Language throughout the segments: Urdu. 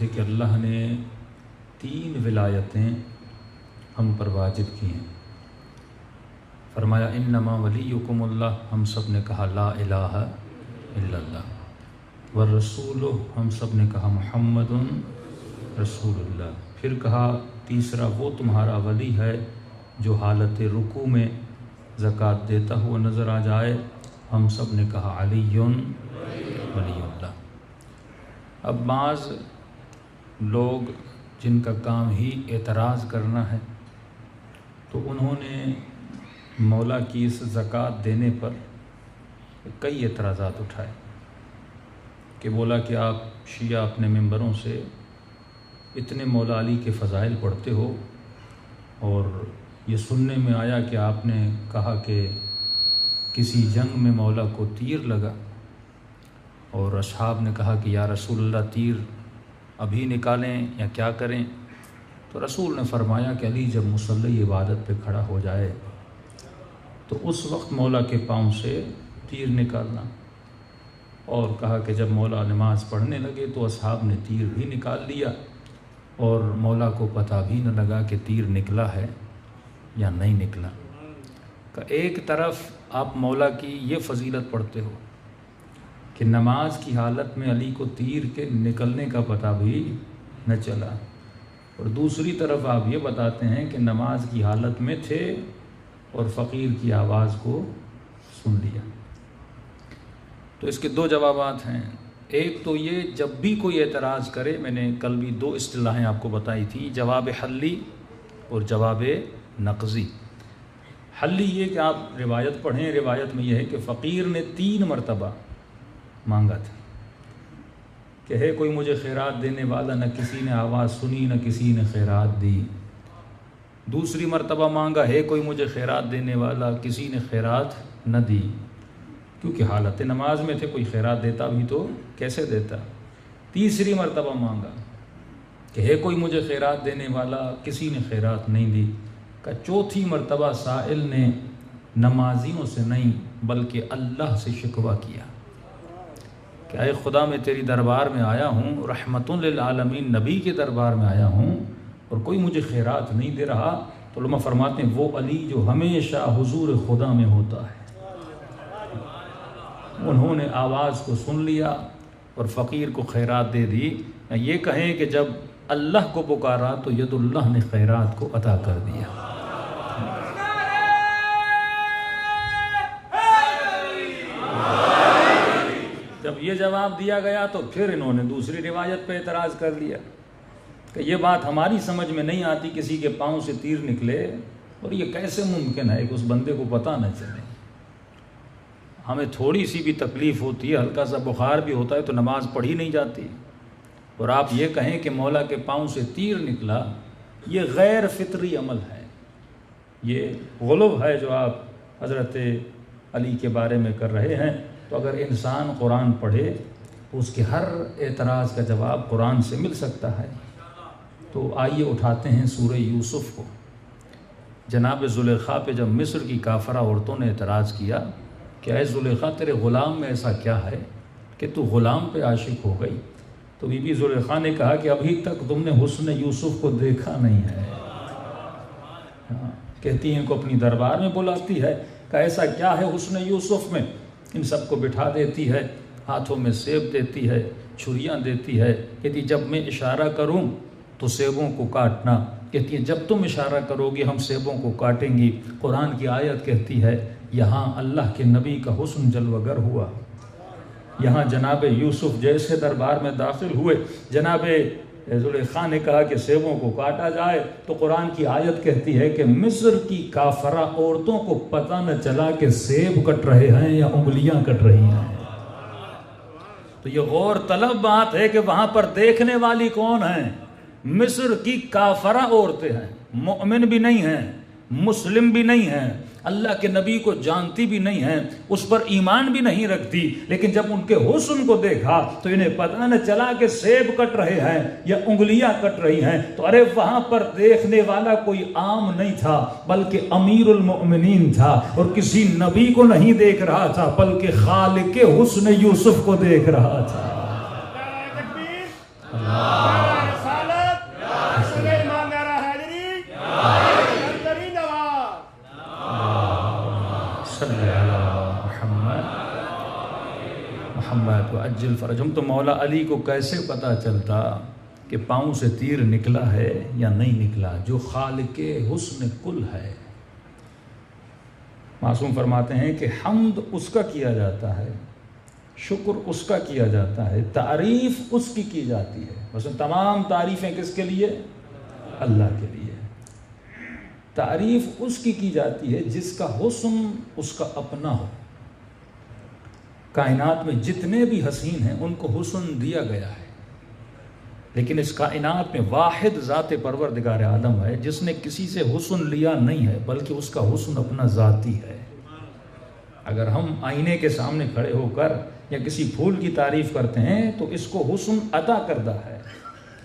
تھے کہ اللہ نے 3 ولایتیں ہم پر واجب کی ہیں۔ فرمایا انما ولیکم اللہ، ہم سب نے کہا لا الہ الا اللہ، والرسول، ہم سب نے کہا محمد رسول اللہ۔ پھر کہا تیسرا وہ تمہارا ولی ہے جو حالت رکوع میں زکوٰۃ دیتا ہوا نظر آ جائے، ہم سب نے کہا علی ولی اللہ۔ اب بعض لوگ جن کا کام ہی اعتراض کرنا ہے، تو انہوں نے مولا کی اس زکوٰۃ دینے پر کئی اعتراضات اٹھائے کہ بولا کہ آپ شیعہ اپنے ممبروں سے اتنے مولا علی کے فضائل پڑھتے ہو، اور یہ سننے میں آیا کہ آپ نے کہا کہ کسی جنگ میں مولا کو تیر لگا، اور اصحاب نے کہا کہ یا رسول اللہ تیر ابھی نکالیں یا کیا کریں؟ تو رسول نے فرمایا کہ علی جب مصلی عبادت پہ کھڑا ہو جائے تو اس وقت مولا کے پاؤں سے تیر نکالنا، اور کہا کہ جب مولا نماز پڑھنے لگے تو اصحاب نے تیر بھی نکال لیا، اور مولا کو پتہ بھی نہ لگا کہ تیر نکلا ہے یا نہیں نکلا۔ کہ ایک طرف آپ مولا کی یہ فضیلت پڑھتے ہو کہ نماز کی حالت میں علی کو تیر کے نکلنے کا پتہ بھی نہ چلا، اور دوسری طرف آپ یہ بتاتے ہیں کہ نماز کی حالت میں تھے اور فقیر کی آواز کو سن لیا۔ تو اس کے 2 جوابات ہیں۔ ایک تو یہ، جب بھی کوئی اعتراض کرے، میں نے کل بھی 2 اصطلاحیں آپ کو بتائی تھی، جواب حلی اور جواب نقضی۔ حلی یہ کہ آپ روایت پڑھیں، روایت میں یہ ہے کہ فقیر نے 3 مرتبہ مانگا تھا کہ ہے کوئی مجھے خیرات دینے والا، نہ کسی نے آواز سنی نہ کسی نے خیرات دی۔ دوسری مرتبہ مانگا ہے کوئی مجھے خیرات دینے والا، کسی نے خیرات نہ دی، کیونکہ حالت نماز میں تھے، کوئی خیرات دیتا بھی تو کیسے دیتا۔ تیسری مرتبہ مانگا کہ ہے کوئی مجھے خیرات دینے والا، کسی نے خیرات نہیں دی۔ کہ چوتھی مرتبہ سائل نے نمازیوں سے نہیں بلکہ اللہ سے شکوہ کیا کہ اے خدا میں تیری دربار میں آیا ہوں، رحمت للعالمین نبی کے دربار میں آیا ہوں، اور کوئی مجھے خیرات نہیں دے رہا۔ تو علماء فرماتے ہیں وہ علی جو ہمیشہ حضور خدا میں ہوتا ہے، انہوں نے آواز کو سن لیا اور فقیر کو خیرات دے دی۔ یہ کہیں کہ جب اللہ کو پکارا تو ید اللہ نے خیرات کو عطا کر دیا۔ جب یہ جواب دیا گیا تو پھر انہوں نے دوسری روایت پہ اعتراض کر لیا کہ یہ بات ہماری سمجھ میں نہیں آتی، کسی کے پاؤں سے تیر نکلے اور یہ کیسے ممکن ہے کہ اس بندے کو پتہ نہ چلے۔ ہمیں تھوڑی سی بھی تکلیف ہوتی ہے، ہلکا سا بخار بھی ہوتا ہے تو نماز پڑھی نہیں جاتی، اور آپ یہ کہیں کہ مولا کے پاؤں سے تیر نکلا، یہ غیر فطری عمل ہے، یہ غلو ہے جو آپ حضرت علی کے بارے میں کر رہے ہیں۔ تو اگر انسان قرآن پڑھے تو اس کے ہر اعتراض کا جواب قرآن سے مل سکتا ہے۔ تو آئیے اٹھاتے ہیں سورہ یوسف کو۔ جناب زلیخا پہ جب مصر کی کافرہ عورتوں نے اعتراض کیا کہ اے زلیخا تیرے غلام میں ایسا کیا ہے کہ تو غلام پہ عاشق ہو گئی، تو بی بی زلیخا نے کہا کہ ابھی تک تم نے حسن یوسف کو دیکھا نہیں ہے۔ کہتی ہیں کو اپنی دربار میں بلاتی ہے کہ ایسا کیا ہے حسن یوسف میں؟ ان سب کو بٹھا دیتی ہے، ہاتھوں میں سیب دیتی ہے، چھریاں دیتی ہے، کہتی جب میں اشارہ کروں تو سیبوں کو کاٹنا، کہتی ہے جب تم اشارہ کرو گے ہم سیبوں کو کاٹیں گی۔ قرآن کی آیت کہتی ہے یہاں اللہ کے نبی کا حسن جلوہ گر ہوا، یہاں جناب یوسف جیسے دربار میں داخل ہوئے، جناب زلیخا نے کہا کہ سیبوں کو کاٹا جائے، تو قرآن کی آیت کہتی ہے کہ مصر کی کافرہ عورتوں کو پتہ نہ چلا کہ سیب کٹ رہے ہیں یا انگلیاں کٹ رہی ہیں۔ تو یہ غور طلب بات ہے کہ وہاں پر دیکھنے والی کون ہیں؟ مصر کی کافرہ عورتیں ہیں، مؤمن بھی نہیں ہیں، مسلم بھی نہیں ہیں، اللہ کے نبی کو جانتی بھی نہیں ہیں، اس پر ایمان بھی نہیں رکھتی، لیکن جب ان کے حسن کو دیکھا تو انہیں پتہ نہ چلا کہ سیب کٹ رہے ہیں یا انگلیاں کٹ رہی ہیں۔ تو ارے وہاں پر دیکھنے والا کوئی عام نہیں تھا بلکہ امیر المؤمنین تھا، اور کسی نبی کو نہیں دیکھ رہا تھا بلکہ خالق حسن یوسف کو دیکھ رہا تھا۔ اللہ عجل فرجهم، تو مولا علی کو کیسے پتہ چلتا کہ پاؤں سے تیر نکلا ہے یا نہیں نکلا، جو خالق حسن کل ہے۔ معصوم فرماتے ہیں کہ حمد اس کا کیا جاتا ہے، شکر اس کا کیا جاتا ہے، تعریف اس کی جاتی ہے۔ مثلا تمام تعریفیں کس کے لیے؟ اللہ کے لیے۔ تعریف اس کی جاتی ہے جس کا حسن اس کا اپنا ہو۔ کائنات میں جتنے بھی حسین ہیں ان کو حسن دیا گیا ہے، لیکن اس کائنات میں واحد ذات پروردگار عالم ہے جس نے کسی سے حسن لیا نہیں ہے، بلکہ اس کا حسن اپنا ذاتی ہے۔ اگر ہم آئینے کے سامنے کھڑے ہو کر یا کسی پھول کی تعریف کرتے ہیں تو اس کو حسن عطا کردہ ہے،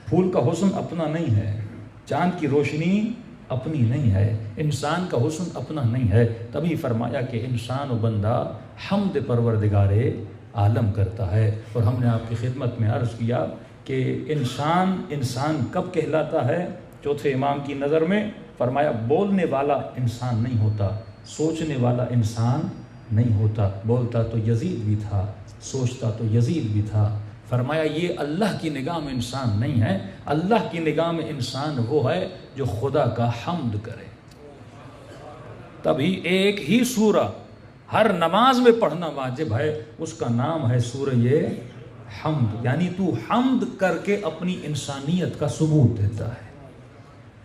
پھول کا حسن اپنا نہیں ہے، چاند کی روشنی اپنی نہیں ہے، انسان کا حسن اپنا نہیں ہے۔ تبھی فرمایا کہ انسان و بندہ حمد پروردگار عالم کرتا ہے۔ اور ہم نے آپ کی خدمت میں عرض کیا کہ انسان کب کہلاتا ہے؟ چوتھے امام کی نظر میں فرمایا بولنے والا انسان نہیں ہوتا، سوچنے والا انسان نہیں ہوتا۔ بولتا تو یزید بھی تھا، سوچتا تو یزید بھی تھا۔ فرمایا یہ اللہ کی نگاہ میں انسان نہیں ہے، اللہ کی نگاہ میں انسان وہ ہے جو خدا کا حمد کرے۔ تبھی ایک ہی سورہ ہر نماز میں پڑھنا واجب ہے، اس کا نام ہے سورہ حمد، یعنی تو حمد کر کے اپنی انسانیت کا ثبوت دیتا ہے۔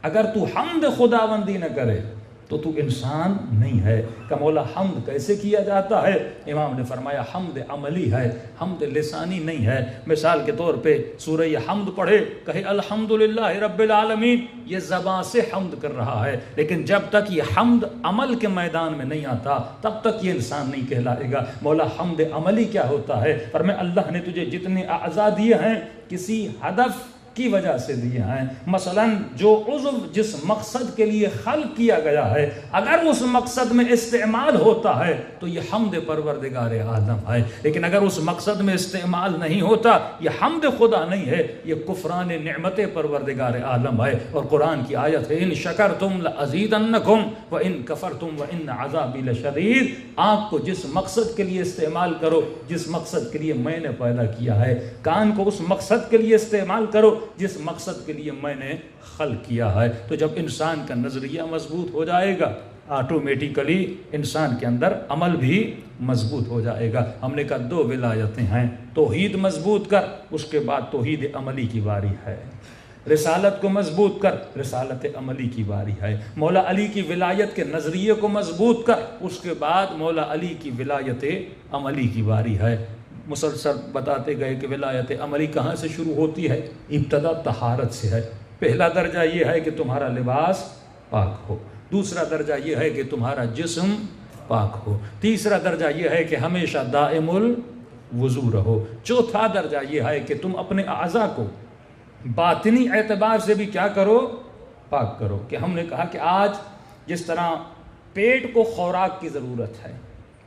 اگر تو حمد خداوندی نہ کرے تو تو انسان نہیں ہے۔ کہ مولا حمد کیسے کیا جاتا ہے؟ امام نے فرمایا حمد عملی ہے، حمد لسانی نہیں ہے۔ مثال کے طور پہ سورہ حمد پڑھے، کہے الحمدللہ رب العالمین، یہ زبان سے حمد کر رہا ہے، لیکن جب تک یہ حمد عمل کے میدان میں نہیں آتا تب تک یہ انسان نہیں کہلائے گا۔ مولا حمد عملی کیا ہوتا ہے؟ فرمایا اللہ نے تجھے جتنے اعضاء دیے ہیں کسی ہدف کی وجہ سے دیے ہیں۔ مثلا جو عضو جس مقصد کے لیے خلق کیا گیا ہے اگر اس مقصد میں استعمال ہوتا ہے تو یہ حمد پروردگار عالم ہے، لیکن اگر اس مقصد میں استعمال نہیں ہوتا یہ حمد خدا نہیں ہے، یہ کفران نعمت پروردگار عالم ہے۔ اور قرآن کی آیت ہے ان شکرتم لازیدنکم وان کفرتم وان عذابی لشدید۔ آنکھ کو جس مقصد کے لیے استعمال کرو جس مقصد کے لیے میں نے پیدا کیا ہے، کان کو اس مقصد کے لیے استعمال کرو جس مقصد کے لیے میں نے خلق کیا ہے۔ تو جب انسان کا نظریہ مضبوط ہو جائے گا آٹومیٹیکلی انسان کے اندر عمل بھی مضبوط ہو جائے گا۔ ہم نے کہا دو ولایتیں ہیں، توحید مضبوط کر، اس کے بعد توحید عملی کی باری ہے۔ رسالت کو مضبوط کر، رسالت عملی کی باری ہے۔ مولا علی کی ولایت کے نظریے کو مضبوط کر، اس کے بعد مولا علی کی ولایت عملی کی باری ہے۔ مسلسل بتاتے گئے کہ ولایت عملی کہاں سے شروع ہوتی ہے؟ ابتدا طہارت سے ہے۔ پہلا درجہ یہ ہے کہ تمہارا لباس پاک ہو، دوسرا درجہ یہ ہے کہ تمہارا جسم پاک ہو، تیسرا درجہ یہ ہے کہ ہمیشہ دائم الوضو رہو، چوتھا درجہ یہ ہے کہ تم اپنے اعضاء کو باطنی اعتبار سے بھی کیا کرو؟ پاک کرو۔ کہ ہم نے کہا کہ آج جس طرح پیٹ کو خوراک کی ضرورت ہے،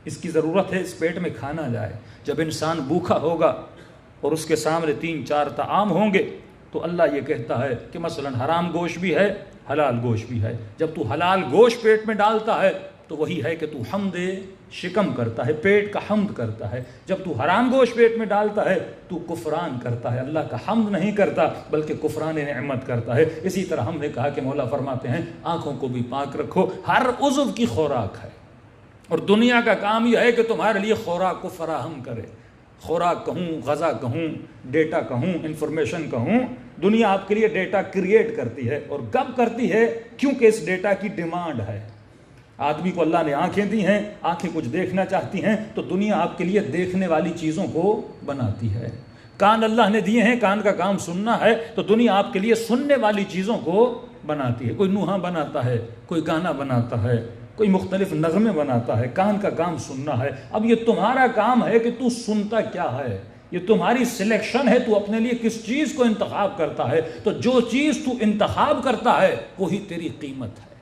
اس کی ضرورت ہے اس پیٹ میں کھانا جائے، جب انسان بھوکا ہوگا اور اس کے سامنے 3-4 طعام ہوں گے تو اللہ یہ کہتا ہے کہ مثلا حرام گوشت بھی ہے حلال گوشت بھی ہے۔ جب تو حلال گوشت پیٹ میں ڈالتا ہے تو وہی ہے کہ تو حمد شکم کرتا ہے، پیٹ کا حمد کرتا ہے۔ جب تو حرام گوشت پیٹ میں ڈالتا ہے تو کفران کرتا ہے، اللہ کا حمد نہیں کرتا بلکہ کفران نعمت کرتا ہے۔ اسی طرح ہم نے کہا کہ مولا فرماتے ہیں آنکھوں کو بھی پاک رکھو، ہر عضو کی خوراک ہے، اور دنیا کا کام یہ ہے کہ تمہارے لیے خوراک کو فراہم کرے۔ خوراک کہوں، غذا کہوں، ڈیٹا کہوں، انفارمیشن کہوں، دنیا آپ کے لیے ڈیٹا کریٹ کرتی ہے، اور کب کرتی ہے؟ کیونکہ اس ڈیٹا کی ڈیمانڈ ہے۔ آدمی کو اللہ نے آنکھیں دی ہیں، آنکھیں کچھ دیکھنا چاہتی ہیں تو دنیا آپ کے لیے دیکھنے والی چیزوں کو بناتی ہے۔ کان اللہ نے دیے ہیں، کان کا کام سننا ہے تو دنیا آپ کے لیے سننے والی چیزوں کو بناتی ہے۔ کوئی نوحہ بناتا ہے، کوئی گانا بناتا ہے، کوئی مختلف نغمے بناتا ہے، کان کا کام سننا ہے۔ اب یہ تمہارا کام ہے کہ تو سنتا کیا ہے، یہ تمہاری سلیکشن ہے، تو اپنے لیے کس چیز کو انتخاب کرتا ہے۔ تو جو چیز تو انتخاب کرتا ہے وہی تیری قیمت ہے۔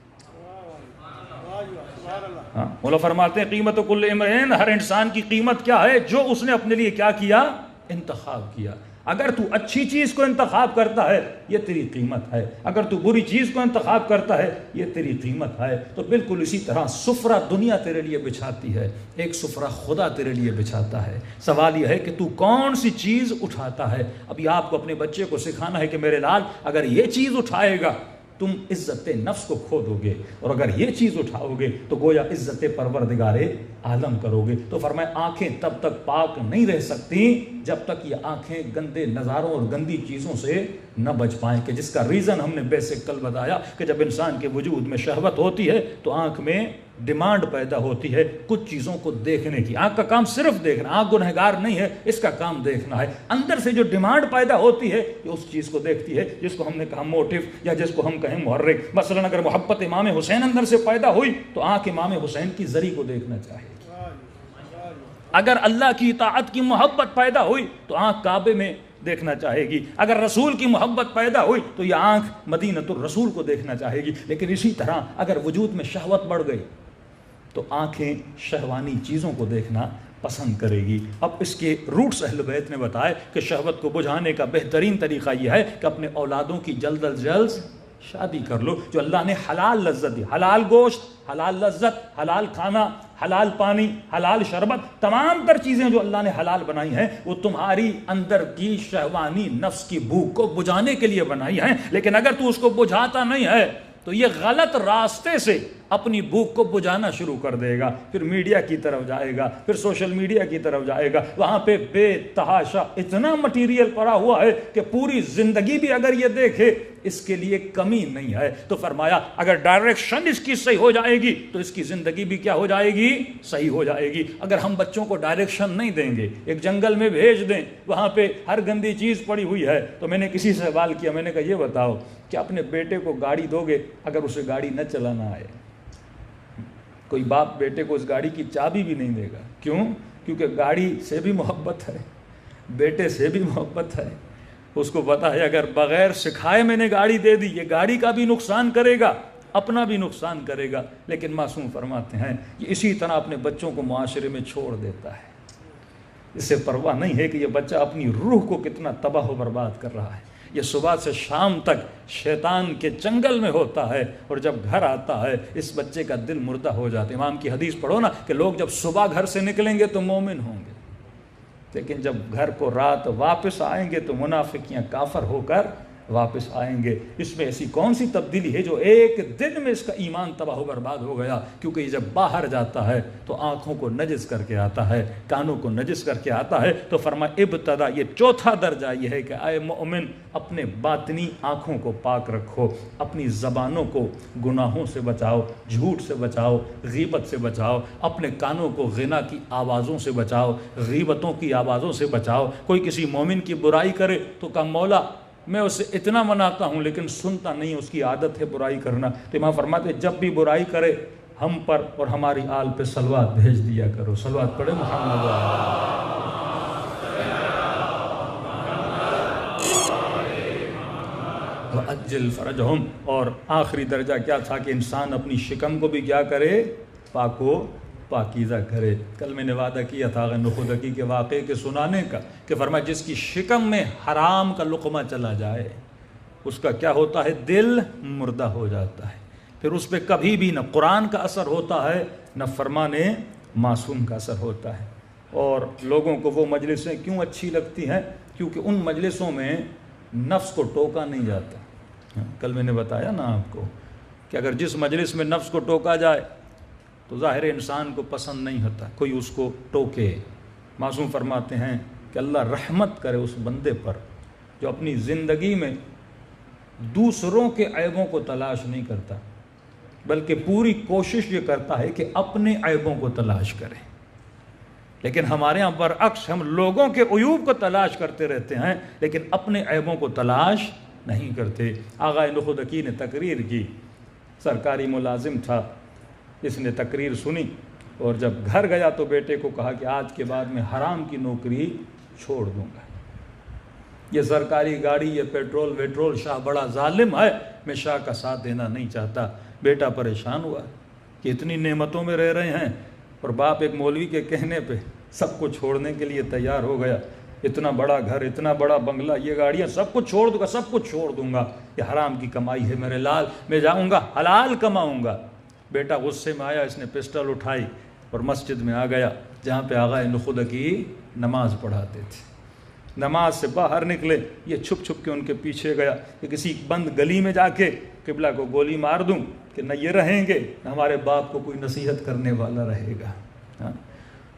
مولا فرماتے ہیں قیمت کل امرئ، ہر انسان کی قیمت کیا ہے؟ جو اس نے اپنے لیے کیا کیا؟ انتخاب کیا۔ اگر تو اچھی چیز کو انتخاب کرتا ہے یہ تیری قیمت ہے، اگر تو بری چیز کو انتخاب کرتا ہے یہ تیری قیمت ہے۔ تو بالکل اسی طرح سفرہ دنیا تیرے لیے بچھاتی ہے، ایک سفرہ خدا تیرے لیے بچھاتا ہے۔ سوال یہ ہے کہ تو کون سی چیز اٹھاتا ہے۔ ابھی آپ کو اپنے بچے کو سکھانا ہے کہ میرے لال اگر یہ چیز اٹھائے گا تم عزت نفس کو کھو دو گے، اور اگر یہ چیز اٹھاؤ گے تو گویا عزت پروردگار عالم کرو گے۔ تو فرمائے آنکھیں تب تک پاک نہیں رہ سکتی جب تک یہ آنکھیں گندے نظاروں اور گندی چیزوں سے نہ بچ پائیں، کہ جس کا ریزن ہم نے بیسک کل بتایا کہ جب انسان کے وجود میں شہوت ہوتی ہے تو آنکھ میں ڈیمانڈ پیدا ہوتی ہے کچھ چیزوں کو دیکھنے کی۔ آنکھ کا کام صرف دیکھنا، آنکھ گنہگار نہیں ہے، اس کا کام دیکھنا ہے۔ اندر سے جو ڈیمانڈ پیدا ہوتی ہے یہ اس چیز کو دیکھتی ہے جس کو ہم نے کہا موٹیو یا جس کو ہم کہیں محرک۔ مثلا اگر محبت امام حسین اندر سے پیدا ہوئی تو آنکھ امام حسین کی زری کو دیکھنا چاہے، اگر اللہ کی اطاعت کی محبت پیدا ہوئی تو آنکھ کعبے میں دیکھنا چاہے گی، اگر رسول کی محبت پیدا ہوئی تو یہ آنکھ مدینۃ الرسول کو دیکھنا چاہے گی۔ لیکن اسی طرح اگر وجود میں شہوت بڑھ گئی تو آنکھیں شہوانی چیزوں کو دیکھنا پسند کرے گی۔ اب اس کے روٹس اہل بیت نے بتائے کہ شہوت کو بجھانے کا بہترین طریقہ یہ ہے کہ اپنے اولادوں کی جلد از جلد شادی کر لو۔ جو اللہ نے حلال لذت دی، حلال گوشت، حلال لذت، حلال کھانا، حلال پانی، حلال شربت، تمام تر چیزیں جو اللہ نے حلال بنائی ہیں وہ تمہاری اندر کی شہوانی نفس کی بھوک کو بجھانے کے لیے بنائی ہیں۔ لیکن اگر تو اس کو بجھاتا نہیں ہے تو یہ غلط راستے سے اپنی بھوک کو بجھانا شروع کر دے گا، پھر میڈیا کی طرف جائے گا، پھر سوشل میڈیا کی طرف جائے گا، وہاں پہ بے تحاشا اتنا مٹیریل پڑا ہوا ہے کہ پوری زندگی بھی اگر یہ دیکھے اس کے لیے کمی نہیں ہے۔ تو فرمایا اگر ڈائریکشن اس کی صحیح ہو جائے گی تو اس کی زندگی بھی کیا ہو جائے گی؟ صحیح ہو جائے گی۔ اگر ہم بچوں کو ڈائریکشن نہیں دیں گے، ایک جنگل میں بھیج دیں، وہاں پہ ہر گندی چیز پڑی ہوئی ہے، تو میں نے کسی سے سوال کیا، میں نے کہا یہ بتاؤ کہ اپنے بیٹے کو گاڑی دو گے اگر اسے گاڑی نہ چلانا آئے؟ کوئی باپ بیٹے کو اس گاڑی کی چابی بھی نہیں دے گا۔ کیوں؟ کیونکہ گاڑی سے بھی محبت ہے، بیٹے سے بھی محبت ہے۔ اس کو پتا ہے اگر بغیر سکھائے میں نے گاڑی دے دی یہ گاڑی کا بھی نقصان کرے گا، اپنا بھی نقصان کرے گا۔ لیکن معصوم فرماتے ہیں یہ اسی طرح اپنے بچوں کو معاشرے میں چھوڑ دیتا ہے، اس سے پرواہ نہیں ہے کہ یہ بچہ اپنی روح کو کتنا تباہ و برباد کر رہا ہے۔ یہ صبح سے شام تک شیطان کے چنگل میں ہوتا ہے، اور جب گھر آتا ہے اس بچے کا دل مردہ ہو جاتا ہے۔ امام کی حدیث پڑھو نا کہ لوگ جب صبح گھر سے نکلیں گے تو مومن ہوں گے، لیکن جب گھر کو رات واپس آئیں گے تو منافق یا کافر ہو کر واپس آئیں گے۔ اس میں ایسی کون سی تبدیلی ہے جو ایک دن میں اس کا ایمان تباہ و برباد ہو گیا؟ کیونکہ یہ جب باہر جاتا ہے تو آنکھوں کو نجس کر کے آتا ہے، کانوں کو نجس کر کے آتا ہے۔ تو فرمایا ابتدا یہ چوتھا درجہ یہ ہے کہ اے مومن اپنے باطنی آنکھوں کو پاک رکھو، اپنی زبانوں کو گناہوں سے بچاؤ، جھوٹ سے بچاؤ، غیبت سے بچاؤ، اپنے کانوں کو غنا کی آوازوں سے بچاؤ، غیبتوں کی آوازوں سے بچاؤ۔ کوئی کسی مومن کی برائی کرے تو کہا مولا میں اسے اتنا مناتا ہوں لیکن سنتا نہیں، اس کی عادت ہے برائی کرنا۔ تو امام فرماتے جب بھی برائی کرے ہم پر اور ہماری آل پہ صلوات بھیج دیا کرو۔ صلوات پڑھے محمد وَأَجِّلْ فَرَجَهُمْ۔ اور آخری درجہ کیا تھا کہ انسان اپنی شکم کو بھی کیا کرے؟ پاک و پاکیزہ کرے۔ کل میں نے وعدہ کیا تھا نخودکی کے واقعے کے سنانے کا کہ فرمایا جس کی شکم میں حرام کا لقمہ چلا جائے اس کا کیا ہوتا ہے؟ دل مردہ ہو جاتا ہے، پھر اس پہ کبھی بھی نہ قرآن کا اثر ہوتا ہے نہ فرمان معصوم کا اثر ہوتا ہے۔ اور لوگوں کو وہ مجلسیں کیوں اچھی لگتی ہیں؟ کیونکہ ان مجلسوں میں نفس کو ٹوکا نہیں جاتا۔ کل میں نے بتایا نا آپ کو کہ اگر جس مجلس میں نفس کو ٹوکا جائے تو ظاہر انسان کو پسند نہیں ہوتا کوئی اس کو ٹوکے۔ معصوم فرماتے ہیں کہ اللہ رحمت کرے اس بندے پر جو اپنی زندگی میں دوسروں کے عیبوں کو تلاش نہیں کرتا بلکہ پوری کوشش یہ کرتا ہے کہ اپنے عیبوں کو تلاش کرے۔ لیکن ہمارے ہاں برعکس، ہم لوگوں کے عیوب کو تلاش کرتے رہتے ہیں لیکن اپنے عیبوں کو تلاش نہیں کرتے۔ آغا نخودکی نے تقریر کی، سرکاری ملازم تھا، اس نے تقریر سنی اور جب گھر گیا تو بیٹے کو کہا کہ آج کے بعد میں حرام کی نوکری چھوڑ دوں گا، یہ سرکاری گاڑی، یہ پیٹرول ویٹرول، شاہ بڑا ظالم ہے، میں شاہ کا ساتھ دینا نہیں چاہتا۔ بیٹا پریشان ہوا کہ اتنی نعمتوں میں رہ رہے ہیں اور باپ ایک مولوی کے کہنے پہ سب کو چھوڑنے کے لیے تیار ہو گیا۔ اتنا بڑا گھر، اتنا بڑا بنگلہ، یہ گاڑیاں، سب کچھ چھوڑ دوں گا، سب کچھ چھوڑ دوں گا، یہ حرام کی کمائی ہے میرے لال، میں جاؤں گا حلال کماؤں گا۔ بیٹا غصے میں آیا، اس نے پسٹل اٹھائی اور مسجد میں آ گیا جہاں پہ آغا نخودکی نماز پڑھاتے تھے۔ نماز سے باہر نکلے، یہ چھپ چھپ کے ان کے پیچھے گیا کہ کسی بند گلی میں جا کے قبلہ کو گولی مار دوں کہ نہ یہ رہیں گے نہ ہمارے باپ کو کوئی نصیحت کرنے والا رہے گا۔ ہاں،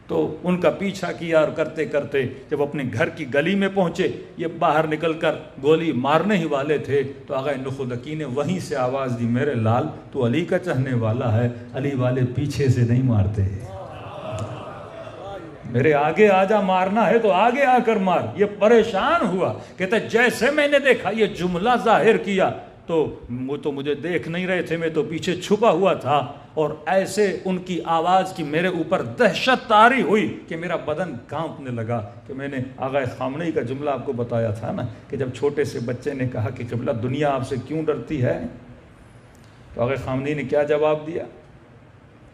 تو ان کا پیچھا کیا اور کرتے کرتے جب اپنے گھر کی گلی میں پہنچے، یہ باہر نکل کر گولی مارنے ہی والے تھے تو آغا نخودکی نے وہیں سے آواز دی، میرے لال تو علی کا چاہنے والا ہے، علی والے پیچھے سے نہیں مارتے، میرے آگے آ جا، مارنا ہے تو آگے آ کر مار۔ یہ پریشان ہوا، کہتا جیسے میں نے دیکھا یہ جملہ ظاہر کیا تو وہ تو مجھے دیکھ نہیں رہے تھے، میں تو پیچھے چھپا ہوا تھا، اور ایسے ان کی آواز کی میرے اوپر دہشت طاری ہوئی کہ میرا بدن کانپنے لگا۔ کہ میں نے آغا خامنہی کا جملہ آپ کو بتایا تھا نا کہ جب چھوٹے سے بچے نے کہا کہ قبلہ دنیا آپ سے کیوں ڈرتی ہے، تو آغا خامنہی نے کیا جواب دیا؟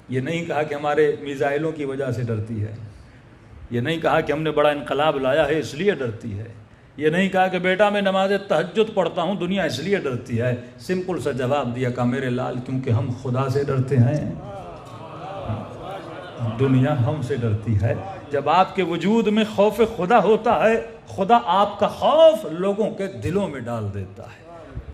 یہ نہیں کہا کہ ہمارے میزائلوں کی وجہ سے ڈرتی ہے، یہ نہیں کہا کہ ہم نے بڑا انقلاب لایا ہے اس لیے ڈرتی ہے، یہ نہیں کہا کہ بیٹا میں نماز تہجد پڑھتا ہوں دنیا اس لیے ڈرتی ہے، سمپل سا جواب دیا کہ میرے لال کیونکہ ہم خدا سے ڈرتے ہیں، دنیا ہم سے ڈرتی ہے۔ جب آپ کے وجود میں خوف خدا ہوتا ہے، خدا آپ کا خوف لوگوں کے دلوں میں ڈال دیتا ہے۔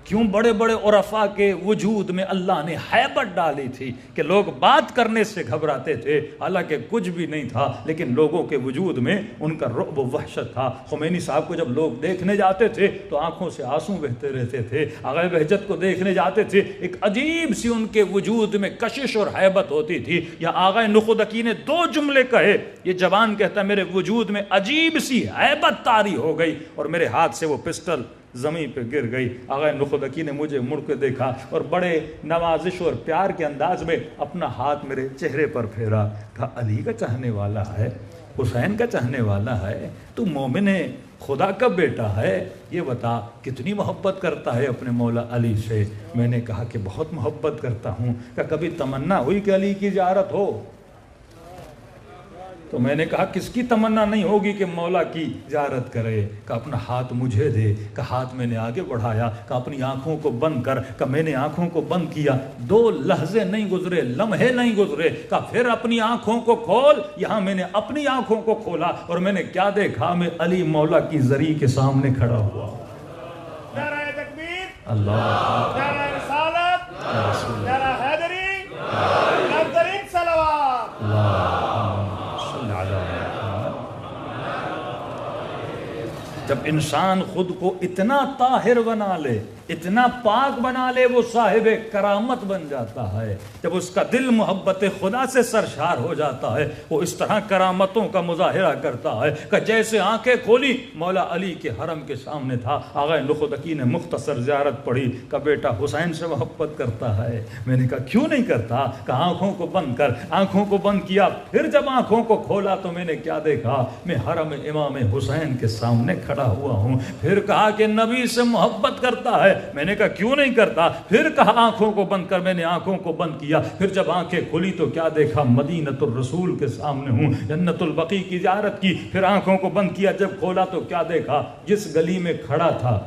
کیوں بڑے بڑے عرفاء کے وجود میں اللہ نے ہیبت ڈالی تھی کہ لوگ بات کرنے سے گھبراتے تھے، حالانکہ کچھ بھی نہیں تھا، لیکن لوگوں کے وجود میں ان کا رعب و وحشت تھا۔ خمینی صاحب کو جب لوگ دیکھنے جاتے تھے تو آنکھوں سے آنسو بہتے رہتے تھے، آغا بہجت کو دیکھنے جاتے تھے ایک عجیب سی ان کے وجود میں کشش اور ہیبت ہوتی تھی۔ یا آغا نخودکی نے دو جملے کہے، یہ جوان کہتا میرے وجود میں عجیب سی ہیبت طاری ہو گئی اور میرے ہاتھ سے وہ پسٹل زمین پہ گر گئی۔ آغا نخودکی نے مجھے مڑ کے دیکھا اور بڑے نوازش اور پیار کے انداز میں اپنا ہاتھ میرے چہرے پر پھیرا، کہا علی کا چاہنے والا ہے، حسین کا چاہنے والا ہے، تو مومن خدا کا بیٹا ہے، یہ بتا کتنی محبت کرتا ہے اپنے مولا علی سے؟ میں نے کہا کہ بہت محبت کرتا ہوں۔ کہ کبھی تمنا ہوئی کہ علی کی زیارت ہو؟ تو میں نے کہا کس کی تمنا نہیں ہوگی کہ مولا کی زیارت کرے؟ کہ اپنا ہاتھ مجھے دے۔ کہ ہاتھ میں نے آگے بڑھایا، کہ اپنی آنکھوں کو بند کر۔ کہ میں نے آنکھوں کو بند کیا، 2 لحظے نہیں گزرے، لمحے نہیں گزرے، کہ پھر اپنی آنکھوں کو کھول۔ یہاں میں نے اپنی آنکھوں کو کھولا اور میں نے کیا دیکھا؟ میں علی مولا کی زری کے سامنے کھڑا ہوا۔ نعرہ تکبیر، اللہ نعرہ رسالت، نعرہ حیدری، نعرہ صلوات۔ جب انسان خود کو اتنا طاہر بنا لے، اتنا پاک بنا لے، وہ صاحب کرامت بن جاتا ہے۔ جب اس کا دل محبت خدا سے سرشار ہو جاتا ہے، وہ اس طرح کرامتوں کا مظاہرہ کرتا ہے کہ جیسے آنکھیں کھولی مولا علی کے حرم کے سامنے تھا۔ آغا نخودکی نے مختصر زیارت پڑھی کہ بیٹا حسین سے محبت کرتا ہے؟ میں نے کہا کیوں نہیں کرتا؟ کہ آنکھوں کو بند کر۔ آنکھوں کو بند کیا، پھر جب آنکھوں کو کھولا تو میں نے کیا دیکھا؟ میں حرم امام حسین کے سامنے کھڑا ہوا ہوں۔ پھر کہا کہ نبی سے محبت کرتا ہے؟ میں نے کہا کیوں نہیں کرتا؟ پھر کہا آنکھوں کو بند کر۔ میں نے آنکھوں کو بند کیا، پھر جب آنکھیں کھلی تو کیا دیکھا؟ مدینۃ الرسول کے سامنے ہوں، جنت البقیع کی زیارت کی۔ پھر آنکھوں کو بند کیا، جب کھولا تو کیا دیکھا؟ جس گلی میں کھڑا تھا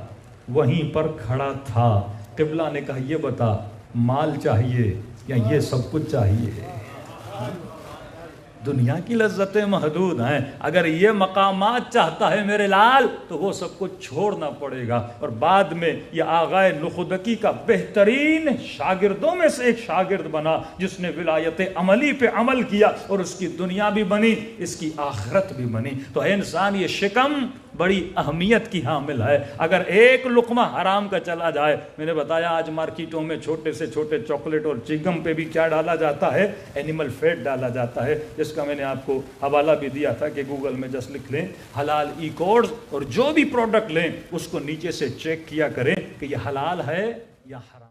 وہیں پر کھڑا تھا۔ قبلہ نے کہا یہ بتا مال چاہیے یا یہ سب کچھ چاہیے؟ دنیا کی لذتیں محدود ہیں، اگر یہ مقامات چاہتا ہے میرے لال تو وہ سب کچھ چھوڑنا پڑے گا۔ اور بعد میں یہ آغا نخودکی کا بہترین شاگردوں میں سے ایک شاگرد بنا، جس نے ولایت عملی پہ عمل کیا اور اس کی دنیا بھی بنی، اس کی آخرت بھی بنی۔ تو اے انسان، یہ شکم بڑی اہمیت کی حامل ہے۔ اگر ایک لقمہ حرام کا چلا جائے، میں نے بتایا آج مارکیٹوں میں چھوٹے سے چھوٹے چاکلیٹ اور چنگم پہ بھی کیا ڈالا جاتا ہے؟ اینیمل فیٹ ڈالا جاتا ہے، جس کا میں نے آپ کو حوالہ بھی دیا تھا کہ گوگل میں جس لکھ لیں حلال ای کوڈز، اور جو بھی پروڈکٹ لیں اس کو نیچے سے چیک کیا کریں کہ یہ حلال ہے یا حرام۔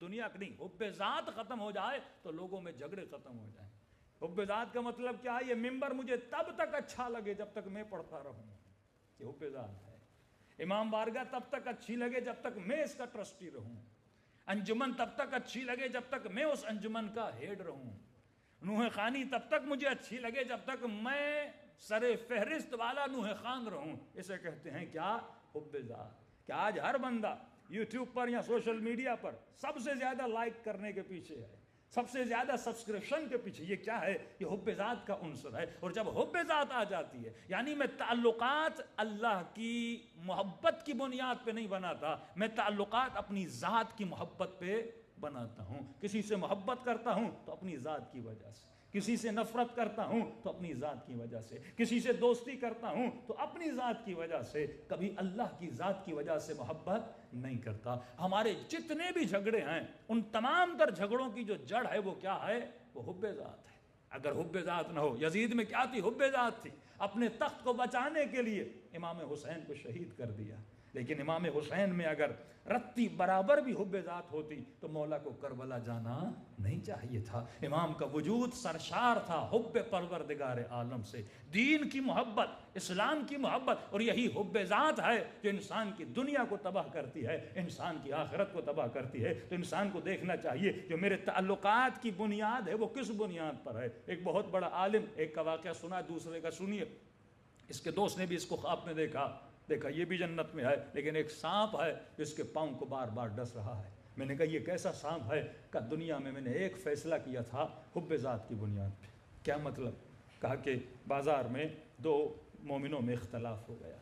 دنیا کی نہیں، حب ذات ختم ہو جائے تو لوگوں میں جھگڑے ختم ہو جائیں۔ حب ذات کا مطلب کیا ہے؟ یہ ممبر مجھے تب تک اچھا لگے جب تک میں پڑھتا رہوں، یہ حب ذات ہے۔ امام بارگاہ تب تک اچھی لگے جب تک میں اس کا ٹرسٹی رہوں، انجمن تب تک اچھی لگے جب تک میں اس انجمن کا ہیڈ رہوں، نوح خانی تب تک مجھے اچھی لگے جب تک میں سر فہرست والا نوح خان رہوں۔ اسے کہتے ہیں کیا؟ حب ذات۔ کہ آج ہر بندہ یوٹیوب پر یا سوشل میڈیا پر سب سے زیادہ لائک کرنے کے پیچھے ہے، سب سے زیادہ سبسکرپشن کے پیچھے، یہ کیا ہے؟ یہ حب ذات کا عنصر ہے۔ اور جب حب ذات آ جاتی ہے، یعنی میں تعلقات اللہ کی محبت کی بنیاد پہ نہیں بناتا، میں تعلقات اپنی ذات کی محبت پہ بناتا ہوں۔ کسی سے محبت کرتا ہوں تو اپنی ذات کی وجہ سے، کسی سے نفرت کرتا ہوں تو اپنی ذات کی وجہ سے، کسی سے دوستی کرتا ہوں تو اپنی ذات کی وجہ سے، کبھی اللہ کی ذات کی وجہ سے محبت نہیں کرتا۔ ہمارے جتنے بھی جھگڑے ہیں، ان تمام تر جھگڑوں کی جو جڑ ہے وہ کیا ہے؟ وہ حب ذات ہے۔ اگر حب ذات نہ ہو، یزید میں کیا تھی؟ حب ذات تھی۔ اپنے تخت کو بچانے کے لیے امام حسین کو شہید کر دیا، لیکن امام حسین میں اگر رتی برابر بھی حب ذات ہوتی تو مولا کو کربلا جانا نہیں چاہیے تھا۔ امام کا وجود سرشار تھا حب پروردگار عالم سے، دین کی محبت، اسلام کی محبت، اور یہی حب ذات ہے جو انسان کی دنیا کو تباہ کرتی ہے، انسان کی آخرت کو تباہ کرتی ہے۔ تو انسان کو دیکھنا چاہیے جو میرے تعلقات کی بنیاد ہے وہ کس بنیاد پر ہے۔ ایک بہت بڑا عالم، ایک کا واقعہ سنا، دوسرے کا سنیے۔ اس کے دوست نے بھی اس کو خواب میں دیکھا یہ بھی جنت میں ہے، لیکن ایک سانپ ہے جس کے پاؤں کو بار بار ڈس رہا ہے۔ میں نے کہا یہ کیسا سانپ ہے؟ کہ دنیا میں نے ایک فیصلہ کیا تھا حب ذات کی بنیاد پہ۔ کیا مطلب؟ کہا کہ بازار میں دو مومنوں میں اختلاف ہو گیا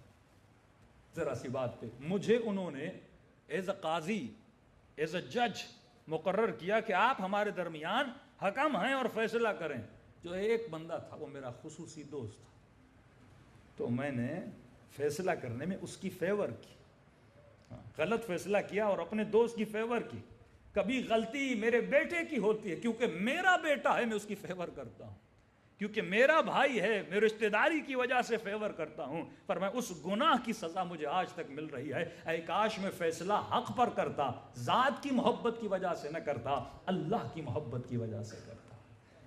ذرا سی بات پہ، مجھے انہوں نے as a Qazi, as a جج مقرر کیا کہ آپ ہمارے درمیان حکم ہیں اور فیصلہ کریں۔ جو ایک بندہ تھا وہ میرا خصوصی دوست تھا، تو میں نے فیصلہ کرنے میں اس کی فیور کی، غلط فیصلہ کیا اور اپنے دوست کی فیور کی۔ کبھی غلطی میرے بیٹے کی ہوتی ہے، کیونکہ میرا بیٹا ہے میں اس کی فیور کرتا ہوں، کیونکہ میرا بھائی ہے میں رشتہ داری کی وجہ سے فیور کرتا ہوں، پر میں اس گناہ کی سزا مجھے آج تک مل رہی ہے۔ اے کاش میں فیصلہ حق پر کرتا، ذات کی محبت کی وجہ سے نہ کرتا، اللہ کی محبت کی وجہ سے کرتا۔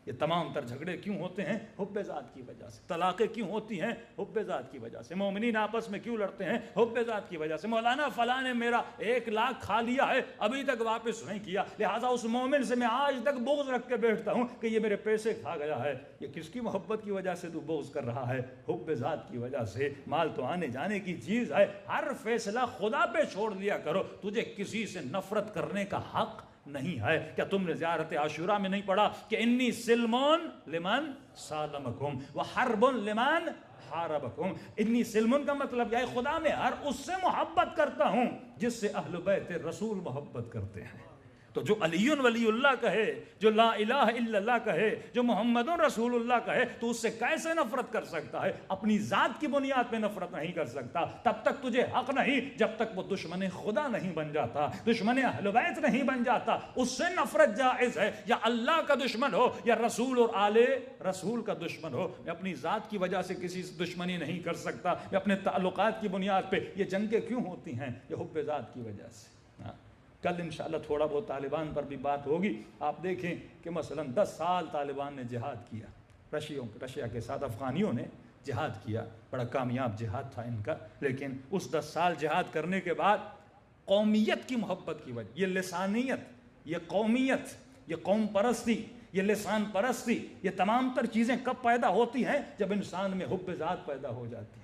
یہ تمام تر جھگڑے کیوں ہوتے ہیں؟ حب ذات کی وجہ سے۔ طلاقیں کیوں ہوتی ہیں؟ حب ذات کی وجہ سے۔ مومنین آپس میں کیوں لڑتے ہیں؟ حب ذات کی وجہ سے۔ مولانا فلاں نے میرا 1 لاکھ کھا لیا ہے، ابھی تک واپس نہیں کیا، لہٰذا اس مومن سے میں آج تک بغض رکھ کے بیٹھتا ہوں کہ یہ میرے پیسے کھا گیا ہے۔ یہ کس کی محبت کی وجہ سے تو بغض کر رہا ہے؟ حب ذات کی وجہ سے۔ مال تو آنے جانے کی چیز ہے، ہر فیصلہ خدا پہ چھوڑ دیا کرو، تجھے کسی سے نفرت کرنے کا حق نہیں ہے۔ کیا تم نے زیارت عاشورہ میں نہیں پڑھا کہ انی سلمون لمن سالمکم وحرب لمن حاربکم؟ انی سلمون کا مطلب یہ ہے خدا میں ہر اس سے محبت کرتا ہوں جس سے اہل بیت رسول محبت کرتے ہیں۔ تو جو علی ولی اللہ کہے، جو لا الہ الا اللہ کہے، جو محمد رسول اللہ کہے، تو اس سے کیسے نفرت کر سکتا ہے؟ اپنی ذات کی بنیاد پہ نفرت نہیں کر سکتا۔ تب تک تجھے حق نہیں جب تک وہ دشمن خدا نہیں بن جاتا، دشمن اہل بیت نہیں بن جاتا، اس سے نفرت جائز ہے۔ یا اللہ کا دشمن ہو یا رسول اور آل رسول کا دشمن ہو، میں اپنی ذات کی وجہ سے کسی سے دشمنی نہیں کر سکتا، میں اپنے تعلقات کی بنیاد پہ۔ یہ جنگیں کیوں ہوتی ہیں؟ یہ حب ذات کی وجہ سے۔ کل انشاءاللہ تھوڑا بہت طالبان پر بھی بات ہوگی۔ آپ دیکھیں کہ مثلا 10 سال طالبان نے جہاد کیا، رشیا کے ساتھ افغانیوں نے جہاد کیا، بڑا کامیاب جہاد تھا ان کا، لیکن اس 10 سال جہاد کرنے کے بعد قومیت کی محبت کی وجہ، یہ لسانیت، یہ قومیت، یہ قوم پرستی، یہ لسان پرستی، یہ تمام تر چیزیں کب پیدا ہوتی ہیں؟ جب انسان میں حب ذات پیدا ہو جاتی ہے۔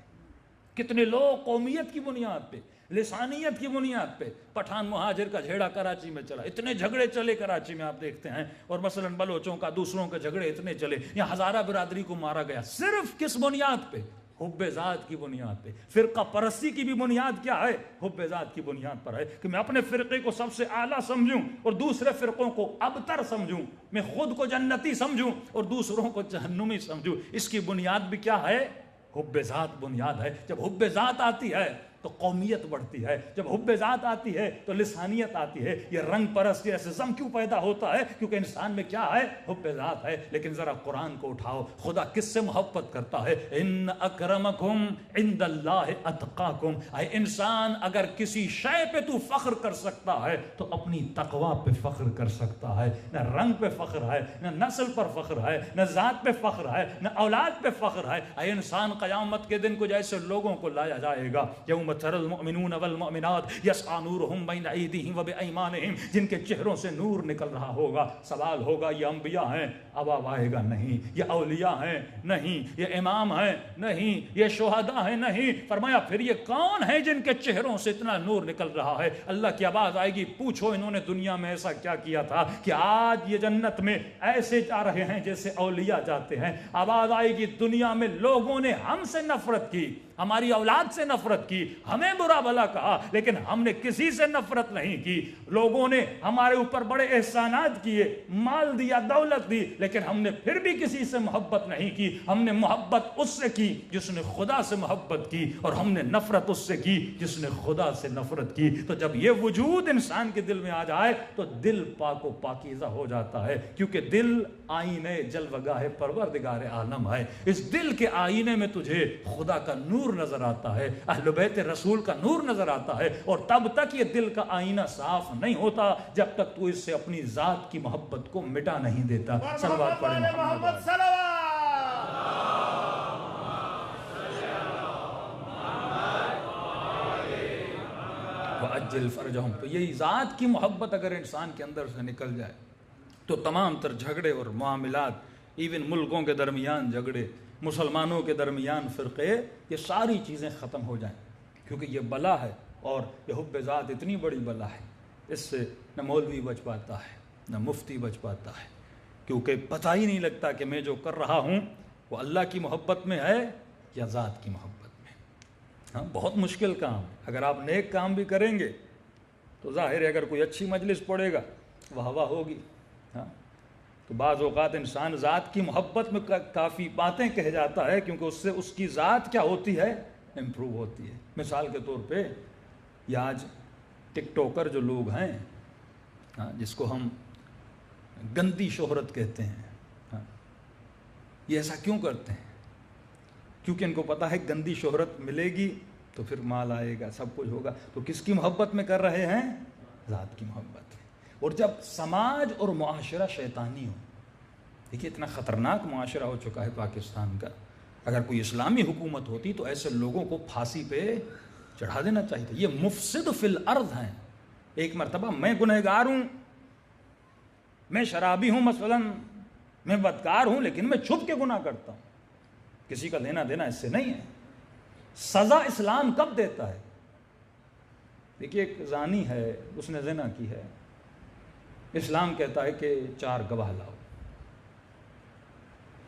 کتنے لوگ قومیت کی بنیاد پہ، لسانیت کی بنیاد پہ، پٹھان مہاجر کا جھیڑا کراچی میں چلا، اتنے جھگڑے چلے کراچی میں آپ دیکھتے ہیں، اور مثلا بلوچوں کا دوسروں کے جھگڑے اتنے چلے، یہاں ہزارہ برادری کو مارا گیا، صرف کس بنیاد پہ؟ حب ذات کی بنیاد پہ۔ فرقہ پرستی کی بھی بنیاد کیا ہے؟ حب ذات کی بنیاد پر ہے کہ میں اپنے فرقے کو سب سے اعلیٰ سمجھوں اور دوسرے فرقوں کو ابتر سمجھوں، میں خود کو جنتی سمجھوں اور دوسروں کو جہنمی سمجھوں۔ اس کی بنیاد بھی کیا ہے؟ حب ذات بنیاد ہے۔ جب حب ذات آتی ہے تو قومیت بڑھتی ہے، جب حب ذات آتی ہے تو لسانیت آتی ہے. یہ رنگ پرستی ازم کیوں پیدا ہوتا ہے؟ کیونکہ انسان میں کیا ہے؟ حب ذات ہے. لیکن ذرا قرآن کو اٹھاؤ، خدا کس سے محبت کرتا ہے؟ ان اکرمکم عند اللہ اتقاکم. اے انسان، اگر کسی شے پہ تو فخر کر سکتا ہے تو اپنی تقوی پہ فخر کر سکتا ہے. نہ رنگ پہ فخر ہے، نہ نسل پر فخر ہے، نہ ذات پہ فخر ہے، نہ اولاد پہ فخر ہے. اے انسان، قیامت کے دن کچھ ایسے لوگوں کو لایا جائے گا یوم تری المؤمنون والمؤمنات یسعی نورہم بین ایدیہم وبایمانہم، جن کے چہروں سے نور نکل رہا ہوگا. سوال ہوگا یہ انبیاء ہیں؟ اب آئے گا نہیں. یہ اولیاء ہیں؟ نہیں. یہ امام ہیں؟ نہیں. یہ شہداء ہیں؟ نہیں. فرمایا پھر یہ کون ہے جن کے چہروں سے اتنا نور نکل رہا ہے؟ اللہ کی آواز آئے گی، پوچھو انہوں نے دنیا میں ایسا کیا کیا تھا کہ آج یہ جنت میں ایسے جا رہے ہیں جیسے اولیاء جاتے ہیں. آواز آئے گی، دنیا میں لوگوں نے ہم سے نفرت کی، ہماری اولاد سے نفرت کی، ہمیں برا بھلا کہا، لیکن ہم نے کسی سے نفرت نہیں کی. لوگوں نے ہمارے اوپر بڑے احسانات کیے، مال دیا، دولت دی، لیکن ہم نے پھر بھی کسی سے محبت نہیں کی. ہم نے محبت اس سے کی جس نے خدا سے محبت کی، اور ہم نے نفرت اس سے کی جس نے خدا سے نفرت کی. تو جب یہ وجود انسان کے دل میں آ جائے تو دل پاک و پاکیزہ ہو جاتا ہے، کیونکہ دل آئینے جلوگاہ پروردگار عالم ہے. اس دل کے آئینے میں تجھے خدا کا نور نظر آتا ہے، اہل بیت رسول کا نور نظر آتا ہے. اور تب تک یہ دل کا آئینہ صاف نہیں ہوتا جب تک تو اس سے اپنی ذات کی محبت کو مٹا نہیں دیتا. صلوات پڑھیں محمد صلوات. وَأَجِّلْ فَرْجَهُمْ. تو یہی ذات کی محبت اگر انسان کے اندر سے نکل جائے تو تمام تر جھگڑے اور معاملات، ایون ملکوں کے درمیان جھگڑے، مسلمانوں کے درمیان فرقے، یہ ساری چیزیں ختم ہو جائیں. کیونکہ یہ بلا ہے، اور یہ حب ذات اتنی بڑی بلا ہے، اس سے نہ مولوی بچ پاتا ہے نہ مفتی بچ پاتا ہے. کیونکہ پتہ ہی نہیں لگتا کہ میں جو کر رہا ہوں وہ اللہ کی محبت میں ہے یا ذات کی محبت میں. ہاں، بہت مشکل کام. اگر آپ نیک کام بھی کریں گے تو ظاہر ہے اگر کوئی اچھی مجلس پڑے گا واہ واہ ہوگی. ہاں، تو بعض اوقات انسان ذات کی محبت میں کافی باتیں کہہ جاتا ہے، کیونکہ اس سے اس کی ذات کیا ہوتی ہے؟ امپروو ہوتی ہے. مثال کے طور پہ یہ آج ٹک ٹوکر جو لوگ ہیں، ہاں، جس کو ہم گندی شہرت کہتے ہیں، ہاں، یہ ایسا کیوں کرتے ہیں؟ کیونکہ ان کو پتہ ہے گندی شہرت ملے گی تو پھر مال آئے گا، سب کچھ ہوگا. تو کس کی محبت میں کر رہے ہیں؟ ذات کی محبت. اور جب سماج اور معاشرہ شیطانی ہو، دیکھیے اتنا خطرناک معاشرہ ہو چکا ہے پاکستان کا، اگر کوئی اسلامی حکومت ہوتی تو ایسے لوگوں کو پھانسی پہ چڑھا دینا چاہیے. یہ مفسد فی الارض ہیں. ایک مرتبہ میں گنہگار ہوں، میں شرابی ہوں مثلا، میں بدکار ہوں، لیکن میں چھپ کے گناہ کرتا ہوں، کسی کا لینا دینا اس سے نہیں ہے. سزا اسلام کب دیتا ہے؟ دیکھیے ایک زانی ہے، اس نے زنا کی ہے، اسلام کہتا ہے کہ 4 گواہ لاؤ.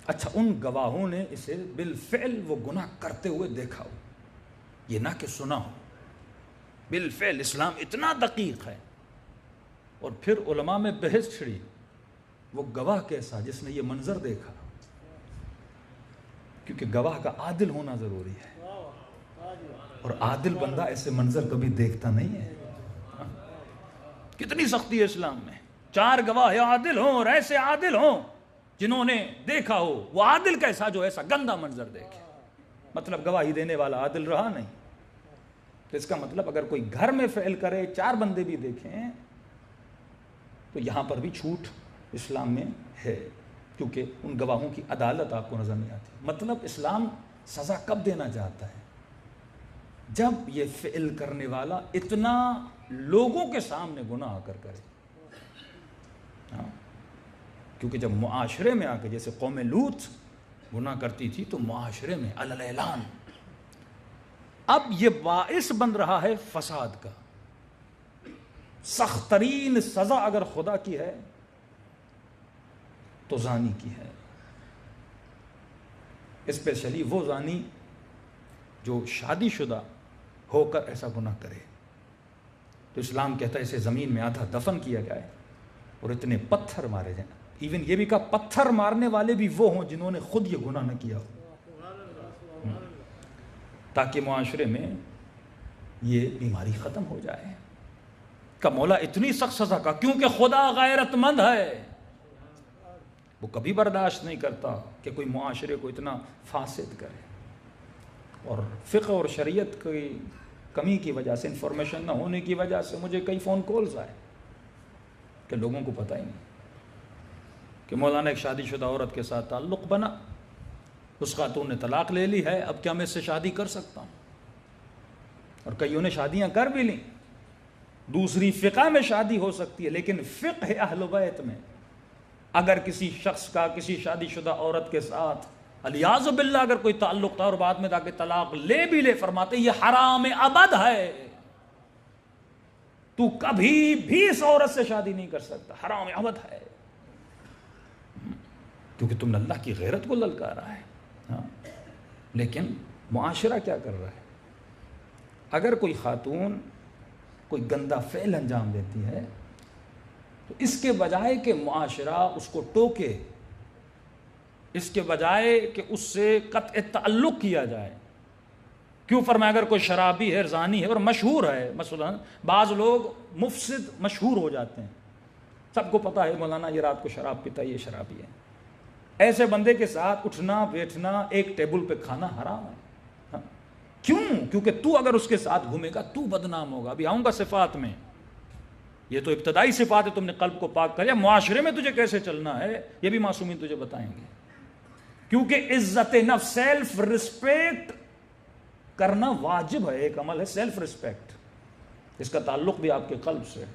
اچھا، ان گواہوں نے اسے بالفعل وہ گناہ کرتے ہوئے دیکھا ہو، یہ نہ کہ سنا ہو. بالفعل اسلام اتنا دقیق ہے. اور پھر علماء میں بحث چھڑی، وہ گواہ کیسا جس نے یہ منظر دیکھا؟ کیونکہ گواہ کا عادل ہونا ضروری ہے، اور عادل بندہ ایسے منظر کبھی دیکھتا نہیں ہے. کتنی سختی ہے اسلام میں. 4 گواہ عادل ہوں، اور ایسے عادل ہوں جنہوں نے دیکھا ہو. وہ عادل کیسا جو ایسا گندا منظر دیکھے؟ مطلب گواہی دینے والا عادل رہا نہیں. تو اس کا مطلب اگر کوئی گھر میں فعل کرے، 4 بندے بھی دیکھیں، تو یہاں پر بھی چھوٹ اسلام میں ہے، کیونکہ ان گواہوں کی عدالت آپ کو نظر نہیں آتی. مطلب اسلام سزا کب دینا چاہتا ہے؟ جب یہ فعل کرنے والا اتنا لوگوں کے سامنے گناہ کر کرے. ہاں، کیونکہ جب معاشرے میں آ کے، جیسے قوم لوط گناہ کرتی تھی تو معاشرے میں علی الاعلان، اب یہ باعث بن رہا ہے فساد کا. سخت ترین سزا اگر خدا کی ہے تو زانی کی ہے، اسپیشلی وہ زانی جو شادی شدہ ہو کر ایسا گناہ کرے. تو اسلام کہتا ہے اسے زمین میں آدھا دفن کیا جائے اور اتنے پتھر مارے جائیں. ایون یہ بھی کہا پتھر مارنے والے بھی وہ ہوں جنہوں نے خود یہ گناہ نہ کیا ہو، تاکہ معاشرے میں یہ بیماری ختم ہو جائے. کہ مولا اتنی سخت سزا کا، کیونکہ خدا غیرت مند ہے، وہ کبھی برداشت نہیں کرتا کہ کوئی معاشرے کو اتنا فاسد کرے. اور فقہ اور شریعت کی کمی کی وجہ سے، انفارمیشن نہ ہونے کی وجہ سے مجھے کئی فون کالز آئے کہ لوگوں کو پتہ ہی نہیں کہ مولانا ایک شادی شدہ عورت کے ساتھ تعلق بنا، اس خاتون نے طلاق لے لی ہے، اب کیا میں اس سے شادی کر سکتا ہوں؟ اور کئیوں نے شادیاں کر بھی لیں. دوسری فقہ میں شادی ہو سکتی ہے، لیکن فقہ اہل بیت میں اگر کسی شخص کا کسی شادی شدہ عورت کے ساتھ الیاذ باللہ اگر کوئی تعلق تھا اور بعد میں تاکہ طلاق لے بھی لے، فرماتے یہ حرام ابد ہے، تو کبھی بھی اس عورت سے شادی نہیں کر سکتا، حرام ابد ہے، کیونکہ تم نے اللہ کی غیرت کو للکارا ہے. لیکن معاشرہ کیا کر رہا ہے؟ اگر کوئی خاتون کوئی گندا فعل انجام دیتی ہے تو اس کے بجائے کہ معاشرہ اس کو ٹوکے، اس کے بجائے کہ اس سے قطع تعلق کیا جائے. کیوں فرمایا اگر کوئی شرابی ہے، زانی ہے اور مشہور ہے، مثلا بعض لوگ مفسد مشہور ہو جاتے ہیں، سب کو پتا ہے مولانا یہ رات کو شراب پیتا ہے، یہ شرابی ہے، ایسے بندے کے ساتھ اٹھنا بیٹھنا، ایک ٹیبل پہ کھانا حرام ہے. کیوں؟ کیونکہ تو اگر اس کے ساتھ گھومے گا تو بدنام ہوگا. ابھی آؤں گا صفات میں، یہ تو ابتدائی صفات ہے، تم نے قلب کو پاک کر لیا. معاشرے میں تجھے کیسے چلنا ہے یہ بھی معصومین تجھے بتائیں گے. کیونکہ عزت نفس، سیلف ریسپیکٹ کرنا واجب ہے، ایک عمل ہے سیلف ریسپیکٹ، اس کا تعلق بھی آپ کے قلب سے ہے.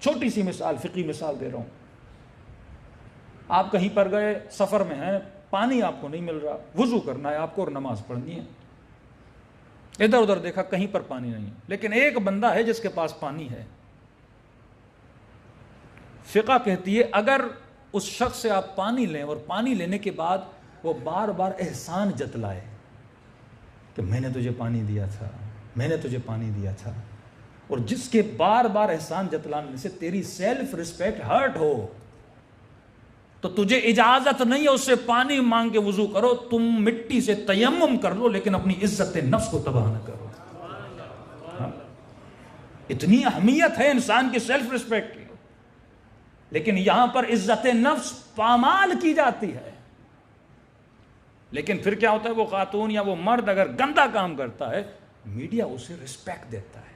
چھوٹی سی مثال، فقہی مثال دے رہا ہوں. آپ کہیں پر گئے، سفر میں ہیں، پانی آپ کو نہیں مل رہا، وضو کرنا ہے آپ کو اور نماز پڑھنی ہے. ادھر ادھر دیکھا کہیں پر پانی نہیں، لیکن ایک بندہ ہے جس کے پاس پانی ہے. فقہ کہتی ہے اگر اس شخص سے آپ پانی لیں اور پانی لینے کے بعد وہ بار بار احسان جتلائے کہ میں نے تجھے پانی دیا تھا، میں نے تجھے پانی دیا تھا، اور جس کے بار بار احسان جتلانے سے تیری سیلف ریسپیکٹ ہرٹ ہو تو تجھے اجازت نہیں ہے اس سے پانی مانگ کے وضو کرو، تم مٹی سے تیمم کر لو، لیکن اپنی عزت نفس کو تباہ نہ کرو. اتنی اہمیت ہے انسان کی سیلف ریسپیکٹ کی، لیکن یہاں پر عزت نفس پامال کی جاتی ہے. لیکن پھر کیا ہوتا ہے، وہ خاتون یا وہ مرد اگر گندا کام کرتا ہے، میڈیا اسے رسپیکٹ دیتا ہے.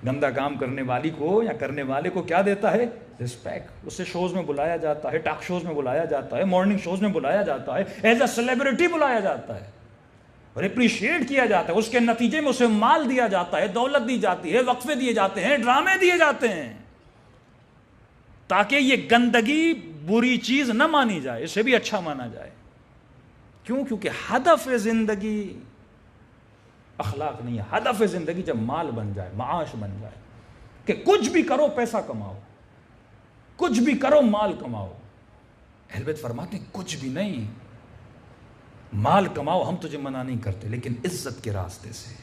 گندا کام کرنے والی کو یا کرنے والے کو کیا دیتا ہے؟ رسپیکٹ. اسے شوز میں بلایا جاتا ہے، ٹاک شوز میں بلایا جاتا ہے، مارننگ شوز میں بلایا جاتا ہے، ایز اے سیلیبریٹی بلایا جاتا ہے اور اپریشیٹ کیا جاتا ہے. اس کے نتیجے میں اسے مال دیا جاتا ہے، دولت دی جاتی ہے، وقفے دیے جاتے ہیں، ڈرامے دیے جاتے ہیں، تاکہ یہ گندگی بری چیز نہ مانی جائے، اسے بھی اچھا مانا جائے. کیوں؟ کیونکہ ہدف زندگی اخلاق نہیں ہے. ہدف زندگی جب مال بن جائے، معاش بن جائے، کہ کچھ بھی کرو پیسہ کماؤ، کچھ بھی کرو مال کماؤ. اہل بیت فرماتے ہیں کچھ بھی نہیں، مال کماؤ ہم تجھے منع نہیں کرتے، لیکن عزت کے راستے سے،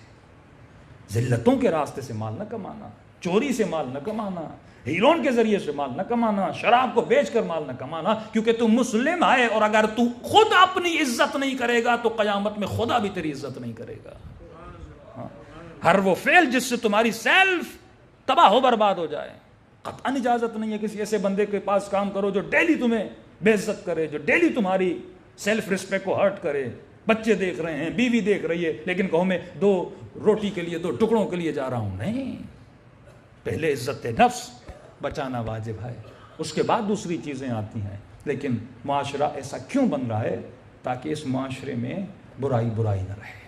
ذلتوں کے راستے سے مال نہ کمانا، چوری سے مال نہ کمانا، ہیرون کے ذریعے سے مال نہ کمانا، شراب کو بیچ کر مال نہ کمانا. کیونکہ تو مسلم ہے، اور اگر تو خود اپنی عزت نہیں کرے گا تو قیامت میں خدا بھی تیری عزت نہیں کرے گا. ہر وہ فعل جس سے تمہاری سیلف تباہ ہو برباد ہو جائے، قطعاً اجازت نہیں ہے کسی ایسے بندے کے پاس کام کرو جو ڈیلی تمہیں بے عزت کرے، جو ڈیلی تمہاری سیلف رسپیکٹ کو ہرٹ کرے. بچے دیکھ رہے ہیں، بیوی دیکھ رہی ہے، لیکن کہو میں 2 روٹی کے لیے 2 ٹکڑوں کے لیے جا رہا ہوں. نہیں، پہلے عزت نفس بچانا واجب ہے، اس کے بعد دوسری چیزیں آتی ہیں. لیکن معاشرہ ایسا کیوں بن رہا ہے؟ تاکہ اس معاشرے میں برائی نہ رہے.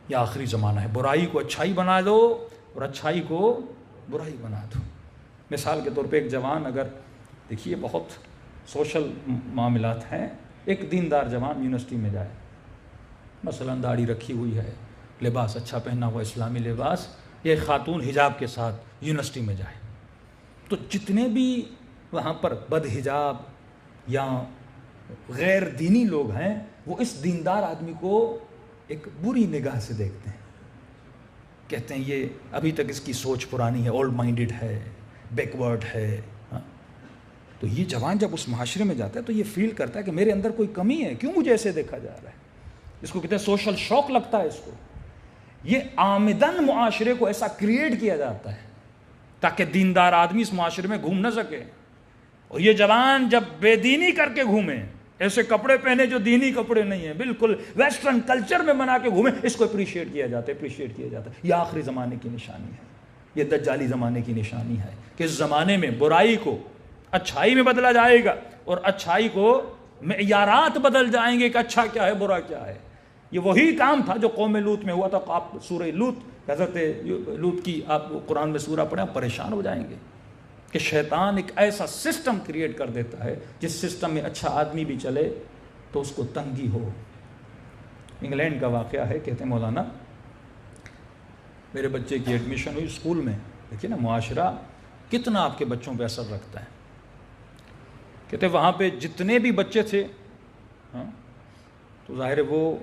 یہ آخری زمانہ ہے، برائی کو اچھائی بنا دو اور اچھائی کو برائی بنا دو. مثال کے طور پہ ایک جوان، اگر دیکھیے بہت سوشل معاملات ہیں، ایک دیندار جوان یونیورسٹی میں جائے، مثلا داڑھی رکھی ہوئی ہے، لباس اچھا پہنا ہوا اسلامی لباس، یہ خاتون حجاب کے ساتھ یونیورسٹی میں جائے، تو جتنے بھی وہاں پر بد حجاب یا غیر دینی لوگ ہیں وہ اس دیندار آدمی کو ایک بری نگاہ سے دیکھتے ہیں، کہتے ہیں یہ ابھی تک اس کی سوچ پرانی ہے، اولڈ مائنڈڈ ہے، بیکورڈ ہے. تو یہ جوان جب اس معاشرے میں جاتا ہے تو یہ فیل کرتا ہے کہ میرے اندر کوئی کمی ہے، کیوں مجھے ایسے دیکھا جا رہا ہے. اس کو کہتے ہیں سوشل شوک لگتا ہے اس کو. یہ آمدن معاشرے کو ایسا کریٹ کیا جاتا ہے تاکہ دیندار آدمی اس معاشرے میں گھوم نہ سکے. اور یہ جوان جب بے دینی کر کے گھومے, ایسے کپڑے پہنے جو دینی کپڑے نہیں ہیں, بالکل ویسٹرن کلچر میں بنا کے گھومے, اس کو اپریشیٹ کیا جاتا ہے. یہ آخری زمانے کی نشانی ہے, یہ دجالی زمانے کی نشانی ہے کہ اس زمانے میں برائی کو اچھائی میں بدلا جائے گا اور اچھائی کو معیارات بدل جائیں گے کہ اچھا کیا ہے برا کیا ہے. یہ وہی کام تھا جو قوم لوط میں ہوا تھا. آپ سورہ لوط, حضرت لوط کی آپ قرآن میں سورہ پڑھیں, آپ پریشان ہو جائیں گے کہ شیطان ایک ایسا سسٹم کریٹ کر دیتا ہے جس سسٹم میں اچھا آدمی بھی چلے تو اس کو تنگی ہو. انگلینڈ کا واقعہ ہے, کہتے ہیں مولانا میرے بچے کی ایڈمیشن ہوئی اسکول میں, دیکھیے نا معاشرہ کتنا آپ کے بچوں پہ اثر رکھتا ہے. کہتے وہاں پہ جتنے بھی بچے تھے تو ظاہر ہے وہ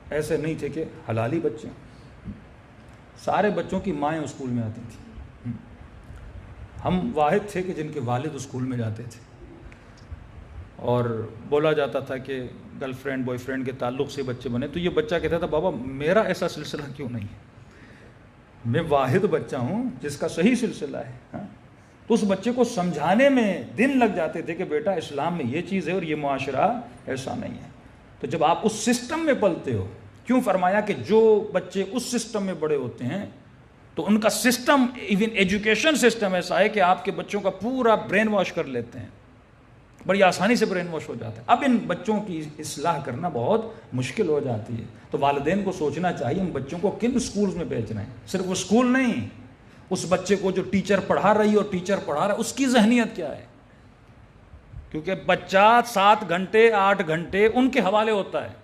ایسے نہیں تھے کہ حلالی بچے, سارے بچوں کی مائیں اسکول میں آتی تھیں. ہم واحد تھے کہ جن کے والد اسکول میں جاتے تھے, اور بولا جاتا تھا کہ گرل فرینڈ بوائے فرینڈ کے تعلق سے بچے بنے. تو یہ بچہ کہتا تھا بابا میرا ایسا سلسلہ کیوں نہیں ہے, میں واحد بچہ ہوں جس کا صحیح سلسلہ ہے. تو اس بچے کو سمجھانے میں دن لگ جاتے تھے کہ بیٹا اسلام میں یہ چیز ہے اور یہ معاشرہ ایسا نہیں ہے. تو جب آپ اس سسٹم میں پلتے ہو, کیوں فرمایا کہ جو بچے اس سسٹم میں بڑے ہوتے ہیں تو ان کا سسٹم, ایون ایجوکیشن سسٹم ایسا ہے کہ آپ کے بچوں کا پورا برین واش کر لیتے ہیں, بڑی آسانی سے برین واش ہو جاتا ہے. اب ان بچوں کی اصلاح کرنا بہت مشکل ہو جاتی ہے. تو والدین کو سوچنا چاہیے ہم بچوں کو کن سکولز میں بھیج رہے ہیں. صرف وہ سکول نہیں, اس بچے کو جو ٹیچر پڑھا رہی اور ٹیچر پڑھا رہا ہے اس کی ذہنیت کیا ہے, کیونکہ بچہ 7 گھنٹے 8 گھنٹے ان کے حوالے ہوتا ہے.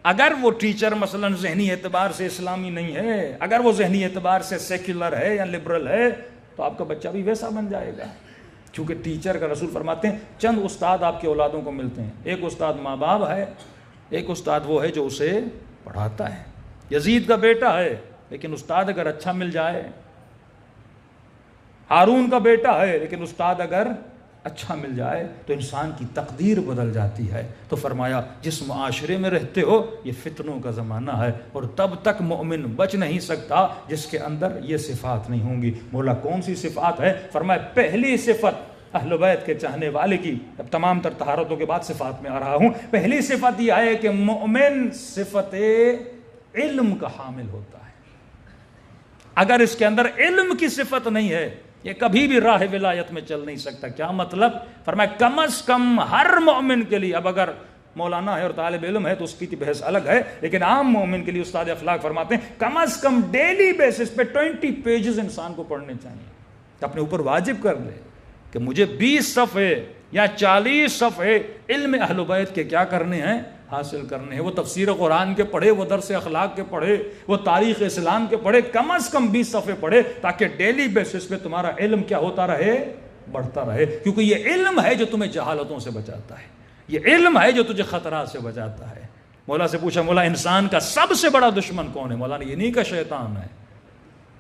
اگر وہ ٹیچر مثلا ذہنی اعتبار سے اسلامی نہیں ہے, اگر وہ ذہنی اعتبار سے سیکولر ہے یا لبرل ہے, تو آپ کا بچہ بھی ویسا بن جائے گا. کیونکہ ٹیچر کا رسول فرماتے ہیں چند استاد آپ کے اولادوں کو ملتے ہیں, ایک استاد ماں باپ ہے, ایک استاد وہ ہے جو اسے پڑھاتا ہے. یزید کا بیٹا ہے لیکن استاد اگر اچھا مل جائے, ہارون کا بیٹا ہے لیکن استاد اگر اچھا مل جائے تو انسان کی تقدیر بدل جاتی ہے. تو فرمایا جس معاشرے میں رہتے ہو یہ فتنوں کا زمانہ ہے, اور تب تک مومن بچ نہیں سکتا جس کے اندر یہ صفات نہیں ہوں گی. مولا کون سی صفات ہے؟ فرمایا پہلی صفت اہل بیت کے چاہنے والے کی, اب تمام تر طہارتوں کے بعد صفات میں آ رہا ہوں, پہلی صفت یہ ہے کہ مومن صفت علم کا حامل ہوتا ہے. اگر اس کے اندر علم کی صفت نہیں ہے یہ کبھی بھی راہ ولایت میں چل نہیں سکتا. کیا مطلب؟ فرمایا کم از کم ہر مومن کے لیے, اب اگر مولانا ہے اور طالب علم ہے تو اس کی بحث الگ ہے, لیکن عام مومن کے لیے استاد اخلاق فرماتے ہیں کم از کم ڈیلی بیسس پہ 20 پیجز انسان کو پڑھنے چاہیے. اپنے اوپر واجب کر لے کہ مجھے 20 صفحے یا 40 صفحے علم اہل بیت کے کیا کرنے ہیں, حاصل کرنے ہیں. وہ تفسیر قرآن کے پڑھے, وہ درس اخلاق کے پڑھے, وہ تاریخ اسلام کے پڑھے, کم از کم 20 صفحے پڑھے تاکہ ڈیلی بیسس پہ تمہارا علم کیا ہوتا رہے, بڑھتا رہے. کیونکہ یہ علم ہے جو تمہیں جہالتوں سے بچاتا ہے, یہ علم ہے جو تجھے خطرات سے بچاتا ہے. مولا سے پوچھا مولا انسان کا سب سے بڑا دشمن کون ہے؟ مولا نے یہ نہیں کہا شیطان ہے,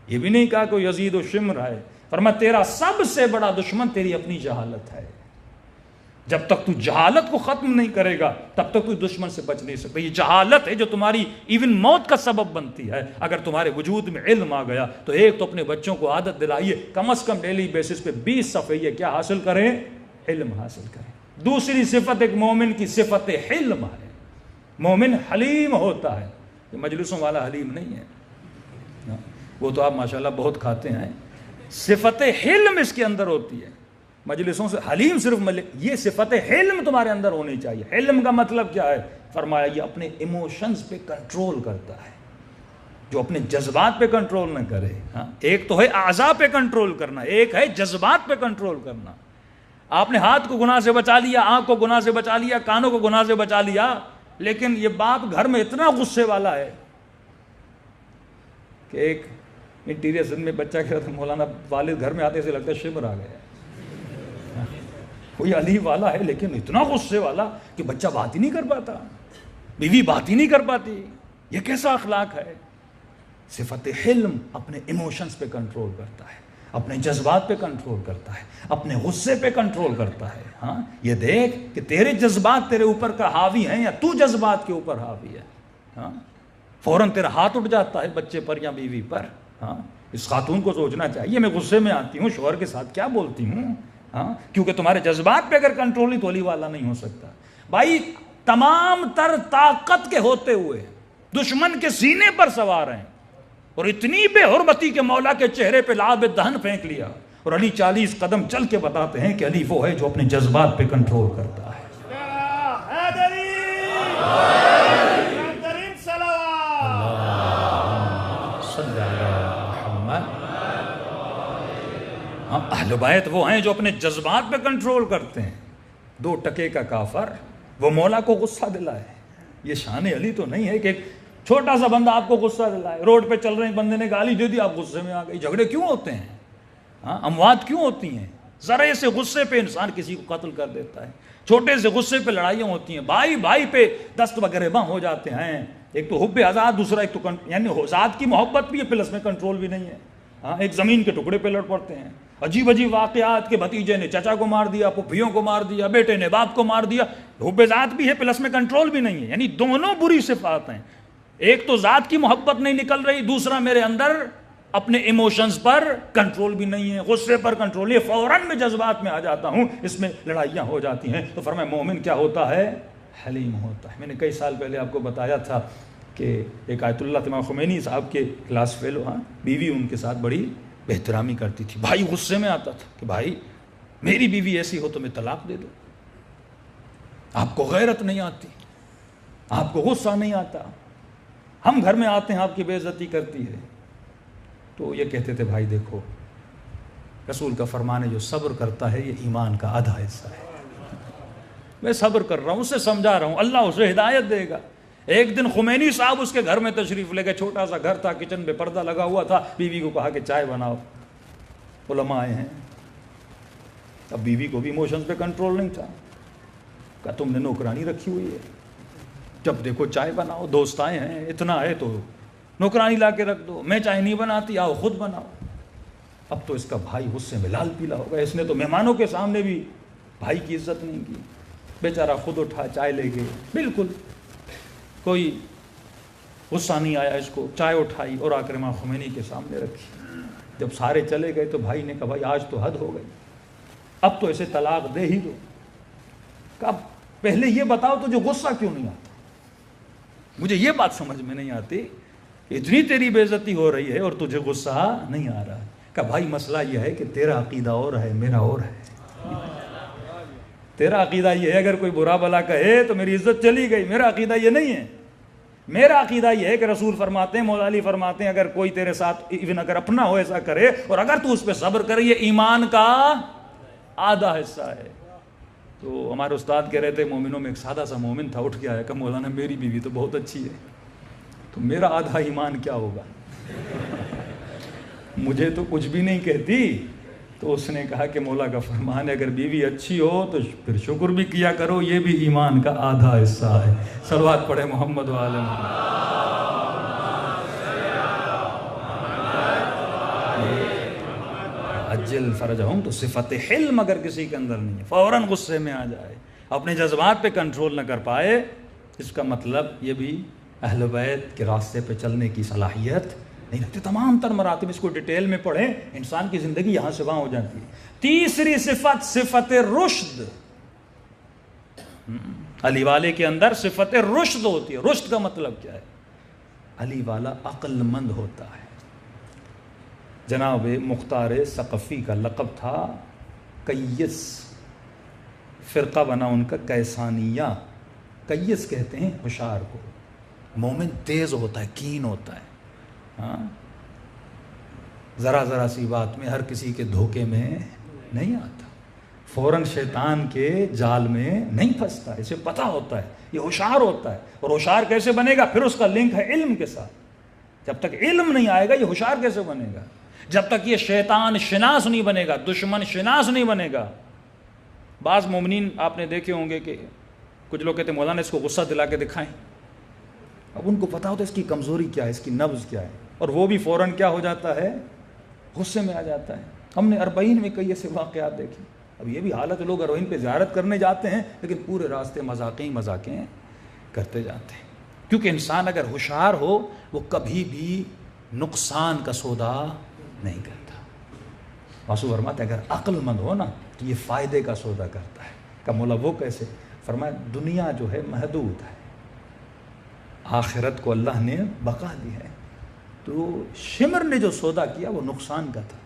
یہ بھی نہیں کہا کوئی یزید و شمر ہے. فرمایا تیرا سب سے بڑا دشمن تیری اپنی جہالت ہے. جب تک تو جہالت کو ختم نہیں کرے گا تب تک کوئی دشمن سے بچ نہیں سکتا. یہ جہالت ہے جو تمہاری ایون موت کا سبب بنتی ہے. اگر تمہارے وجود میں علم آ گیا تو ایک تو اپنے بچوں کو عادت دلائیے کم از کم ڈیلی بیسس پہ 20 صفحے یہ کیا حاصل کریں, علم حاصل کریں. دوسری صفت ایک مومن کی صفت حلم ہے. مومن حلیم ہوتا ہے. یہ مجلسوں والا حلیم نہیں ہے, وہ تو آپ ماشاءاللہ بہت کھاتے ہیں. صفت حلم اس کے اندر ہوتی ہے. مجلسوں سے حلیم صرف یہ صفت حلم تمہارے اندر ہونی چاہیے. علم کا مطلب کیا ہے؟ فرمایا یہ اپنے ایموشنز پہ کنٹرول کرتا ہے, جو اپنے جذبات پہ کنٹرول نہ کرے. ایک تو ہے اعضاء پہ کنٹرول کرنا, ایک ہے جذبات پہ کنٹرول کرنا. آپ نے ہاتھ کو گناہ سے بچا لیا, آنکھ کو گناہ سے بچا لیا, کانوں کو گناہ سے بچا لیا, لیکن یہ باپ گھر میں اتنا غصے والا ہے کہ ایک انٹیریئر زن میں بچہ کہہ رہا تھا مولانا والد گھر میں آتے سے لگتا ہے شمر آ گیا. کوئی علی والا ہے لیکن اتنا غصے والا کہ بچہ بات ہی نہیں کر پاتا, بیوی بات ہی نہیں کر پاتی. یہ کیسا اخلاق ہے؟ صفت حلم اپنے ایموشنز پہ کنٹرول کرتا ہے, اپنے جذبات پہ کنٹرول کرتا ہے, اپنے غصے پہ کنٹرول کرتا ہے. ہاں یہ دیکھ کہ تیرے جذبات تیرے اوپر کا حاوی ہیں یا تو جذبات کے اوپر حاوی ہے. ہاں فوراً تیرا ہاتھ اٹھ جاتا ہے بچے پر یا بیوی پر. ہاں اس خاتون کو سوچنا چاہیے میں غصے میں آتی ہوں شوہر کے ساتھ کیا بولتی ہوں. ہاں کیونکہ تمہارے جذبات پہ اگر کنٹرول نہیں تو ولی والا نہیں ہو سکتا. بھائی تمام تر طاقت کے ہوتے ہوئے دشمن کے سینے پر سوار ہیں اور اتنی بے حرمتی کے مولا کے چہرے پہ لعاب دہن پھینک لیا. اور علی 40 قدم چل کے بتاتے ہیں کہ علی وہ ہے جو اپنے جذبات پہ کنٹرول کرتا ہے. اہل بیت وہ ہیں جو اپنے جذبات پہ کنٹرول کرتے ہیں. 2 ٹکے کا کافر وہ مولا کو غصہ دلائے. یہ شان علی تو نہیں ہے کہ ایک چھوٹا سا بندہ آپ کو غصہ دلائے. روڈ پہ چل رہے ہیں بندے نے گالی دے دی آپ غصے میں آ گئی. جھگڑے کیوں ہوتے ہیں؟ ہاں اموات کیوں ہوتی ہیں؟ ذرے سے غصے پہ انسان کسی کو قتل کر دیتا ہے. چھوٹے سے غصے پہ لڑائیاں ہوتی ہیں. بھائی بھائی پہ دست وغیرہ ہو جاتے ہیں. ایک تو حب آزاد دوسرا ایک تو یعنی ذات کی محبت بھی ہے پلس میں کنٹرول بھی نہیں ہے. ہاں ایک زمین کے ٹکڑے پہ لڑ پڑتے ہیں. عجیب عجیب واقعات کے بھتیجے نے چچا کو مار دیا پھوپھیوں کو مار دیا بیٹے نے باپ کو مار دیا. حب ذات بھی ہے پلس میں کنٹرول بھی نہیں ہے. یعنی دونوں بری صفات ہیں. ایک تو ذات کی محبت نہیں نکل رہی دوسرا میرے اندر اپنے ایموشنز پر کنٹرول بھی نہیں ہے. غصے پر کنٹرول ہے فوراً میں جذبات میں آ جاتا ہوں. اس میں لڑائیاں ہو جاتی ہیں. تو فرمایا مومن کیا ہوتا ہے؟ حلیم ہوتا ہے. میں نے کئی سال پہلے آپ کو بتایا تھا کہ ایک آیت اللہ امام خمینی صاحب کے کلاس فیلو ہاں بیوی ان کے ساتھ بڑی بہترامی کرتی تھی. بھائی غصے میں آتا تھا کہ بھائی میری بیوی ایسی ہو تو میں طلاق دے دوں. آپ کو غیرت نہیں آتی آپ کو غصہ نہیں آتا. ہم گھر میں آتے ہیں آپ کی بے عزتی کرتی ہے. تو یہ کہتے تھے بھائی دیکھو رسول کا فرمان ہے جو صبر کرتا ہے یہ ایمان کا آدھا حصہ ہے. میں صبر کر رہا ہوں اسے سمجھا رہا ہوں اللہ اسے ہدایت دے گا. ایک دن خمینی صاحب اس کے گھر میں تشریف لے گئے. چھوٹا سا گھر تھا کچن پہ پردہ لگا ہوا تھا. بیوی کو کہا کہ چائے بناؤ علماء آئے ہیں. اب بیوی کو بھی ایموشنز پہ کنٹرول نہیں تھا. کہا تم نے نوکرانی رکھی ہوئی ہے جب دیکھو چائے بناؤ دوست آئے ہیں اتنا ہے تو نوکرانی لا کے رکھ دو. میں چائے نہیں بناتی آؤ خود بناؤ. اب تو اس کا بھائی غصے میں لال پیلا ہوگا. اس نے تو مہمانوں کے سامنے بھی بھائی کی عزت نہیں کی. بیچارہ خود اٹھا چائے لے گئے. بالکل کوئی غصہ نہیں آیا اس کو. چائے اٹھائی اور آ کر امام خمینی کے سامنے رکھی. جب سارے چلے گئے تو بھائی نے کہا بھائی آج تو حد ہو گئی اب تو اسے طلاق دے ہی دو. کہا پہلے یہ بتاؤ تجھے غصہ کیوں نہیں آتا؟ مجھے یہ بات سمجھ میں نہیں آتی اتنی تیری بے عزتی ہو رہی ہے اور تجھے غصہ نہیں آ رہا. کہا بھائی مسئلہ یہ ہے کہ تیرا عقیدہ اور ہے میرا اور ہے. تیرا عقیدہ یہ ہے اگر کوئی برا بلا کہے تو میری عزت چلی گئی. میرا عقیدہ یہ نہیں ہے. میرا عقیدہ یہ ہے کہ رسول فرماتے ہیں مولا علی فرماتے ہیں اگر کوئی تیرے ساتھ ایون اگر اپنا ہو ایسا کرے اور اگر تو اس پہ صبر کرے یہ ایمان کا آدھا حصہ ہے. تو ہمارے استاد کہہ رہے تھے مومنوں میں ایک سادہ سا مومن تھا اٹھ کے آیا کہ مولانا میری بیوی تو بہت اچھی ہے تو میرا آدھا ایمان کیا ہوگا؟ مجھے تو کچھ بھی نہیں کہتی. تو اس نے کہا کہ مولا کا فرمان ہے اگر بیوی اچھی ہو تو پھر شکر بھی کیا کرو یہ بھی ایمان کا آدھا حصہ ہے. صلوات پڑھے محمد وعلی محمد. اجل فرجہم تو صفت حلم اگر کسی کے اندر نہیں ہے فوراً غصے میں آ جائے اپنے جذبات پہ کنٹرول نہ کر پائے اس کا مطلب یہ بھی اہل بیت کے راستے پہ چلنے کی صلاحیت نہیں رکھتے. تمام تر مراتب اس کو ڈیٹیل میں پڑھیں انسان کی زندگی یہاں سے وہاں ہو جاتی ہے. تیسری صفت صفت رشد. علی والے کے اندر صفت رشد ہوتی ہے. رشد کا مطلب کیا ہے؟ علی والا عقل مند ہوتا ہے. جناب مختار ثقفی کا لقب تھا کیس. فرقہ بنا ان کا کیسانیہ. کیس کہتے ہیں ہوشیار کو. مومن تیز ہوتا ہے کین ہوتا ہے. ہاں ذرا ذرا سی بات میں ہر کسی کے دھوکے میں نہیں آتا. فوراً شیطان کے جال میں نہیں پھنستا. اسے پتہ ہوتا ہے یہ ہوشیار ہوتا ہے. اور ہوشیار کیسے بنے گا؟ پھر اس کا لنک ہے علم کے ساتھ. جب تک علم نہیں آئے گا یہ ہوشیار کیسے بنے گا؟ جب تک یہ شیطان شناس نہیں بنے گا دشمن شناس نہیں بنے گا. بعض مومنین آپ نے دیکھے ہوں گے کہ کچھ لوگ کہتے ہیں مولانا اس کو غصہ دلا کے دکھائیں. اب ان کو پتا ہوتا ہے اس کی کمزوری کیا ہے اس کی نبض کیا ہے اور وہ بھی فوراً کیا ہو جاتا ہے غصے میں آ جاتا ہے. ہم نے اربعین میں کئی ایسے واقعات دیکھے. اب یہ بھی حالت لوگ اربعین پہ زیارت کرنے جاتے ہیں لیکن پورے راستے مذاقیں کرتے جاتے ہیں. کیونکہ انسان اگر ہوشیار ہو وہ کبھی بھی نقصان کا سودا نہیں کرتا. واسو فرماتے اگر عقل مند ہو نا تو یہ فائدے کا سودا کرتا ہے. کہ مولا وہ کیسے؟ فرمایا دنیا جو ہے محدود ہے، آخرت کو اللہ نے بقا دی ہے. تو شمر نے جو سودا کیا وہ نقصان کا تھا.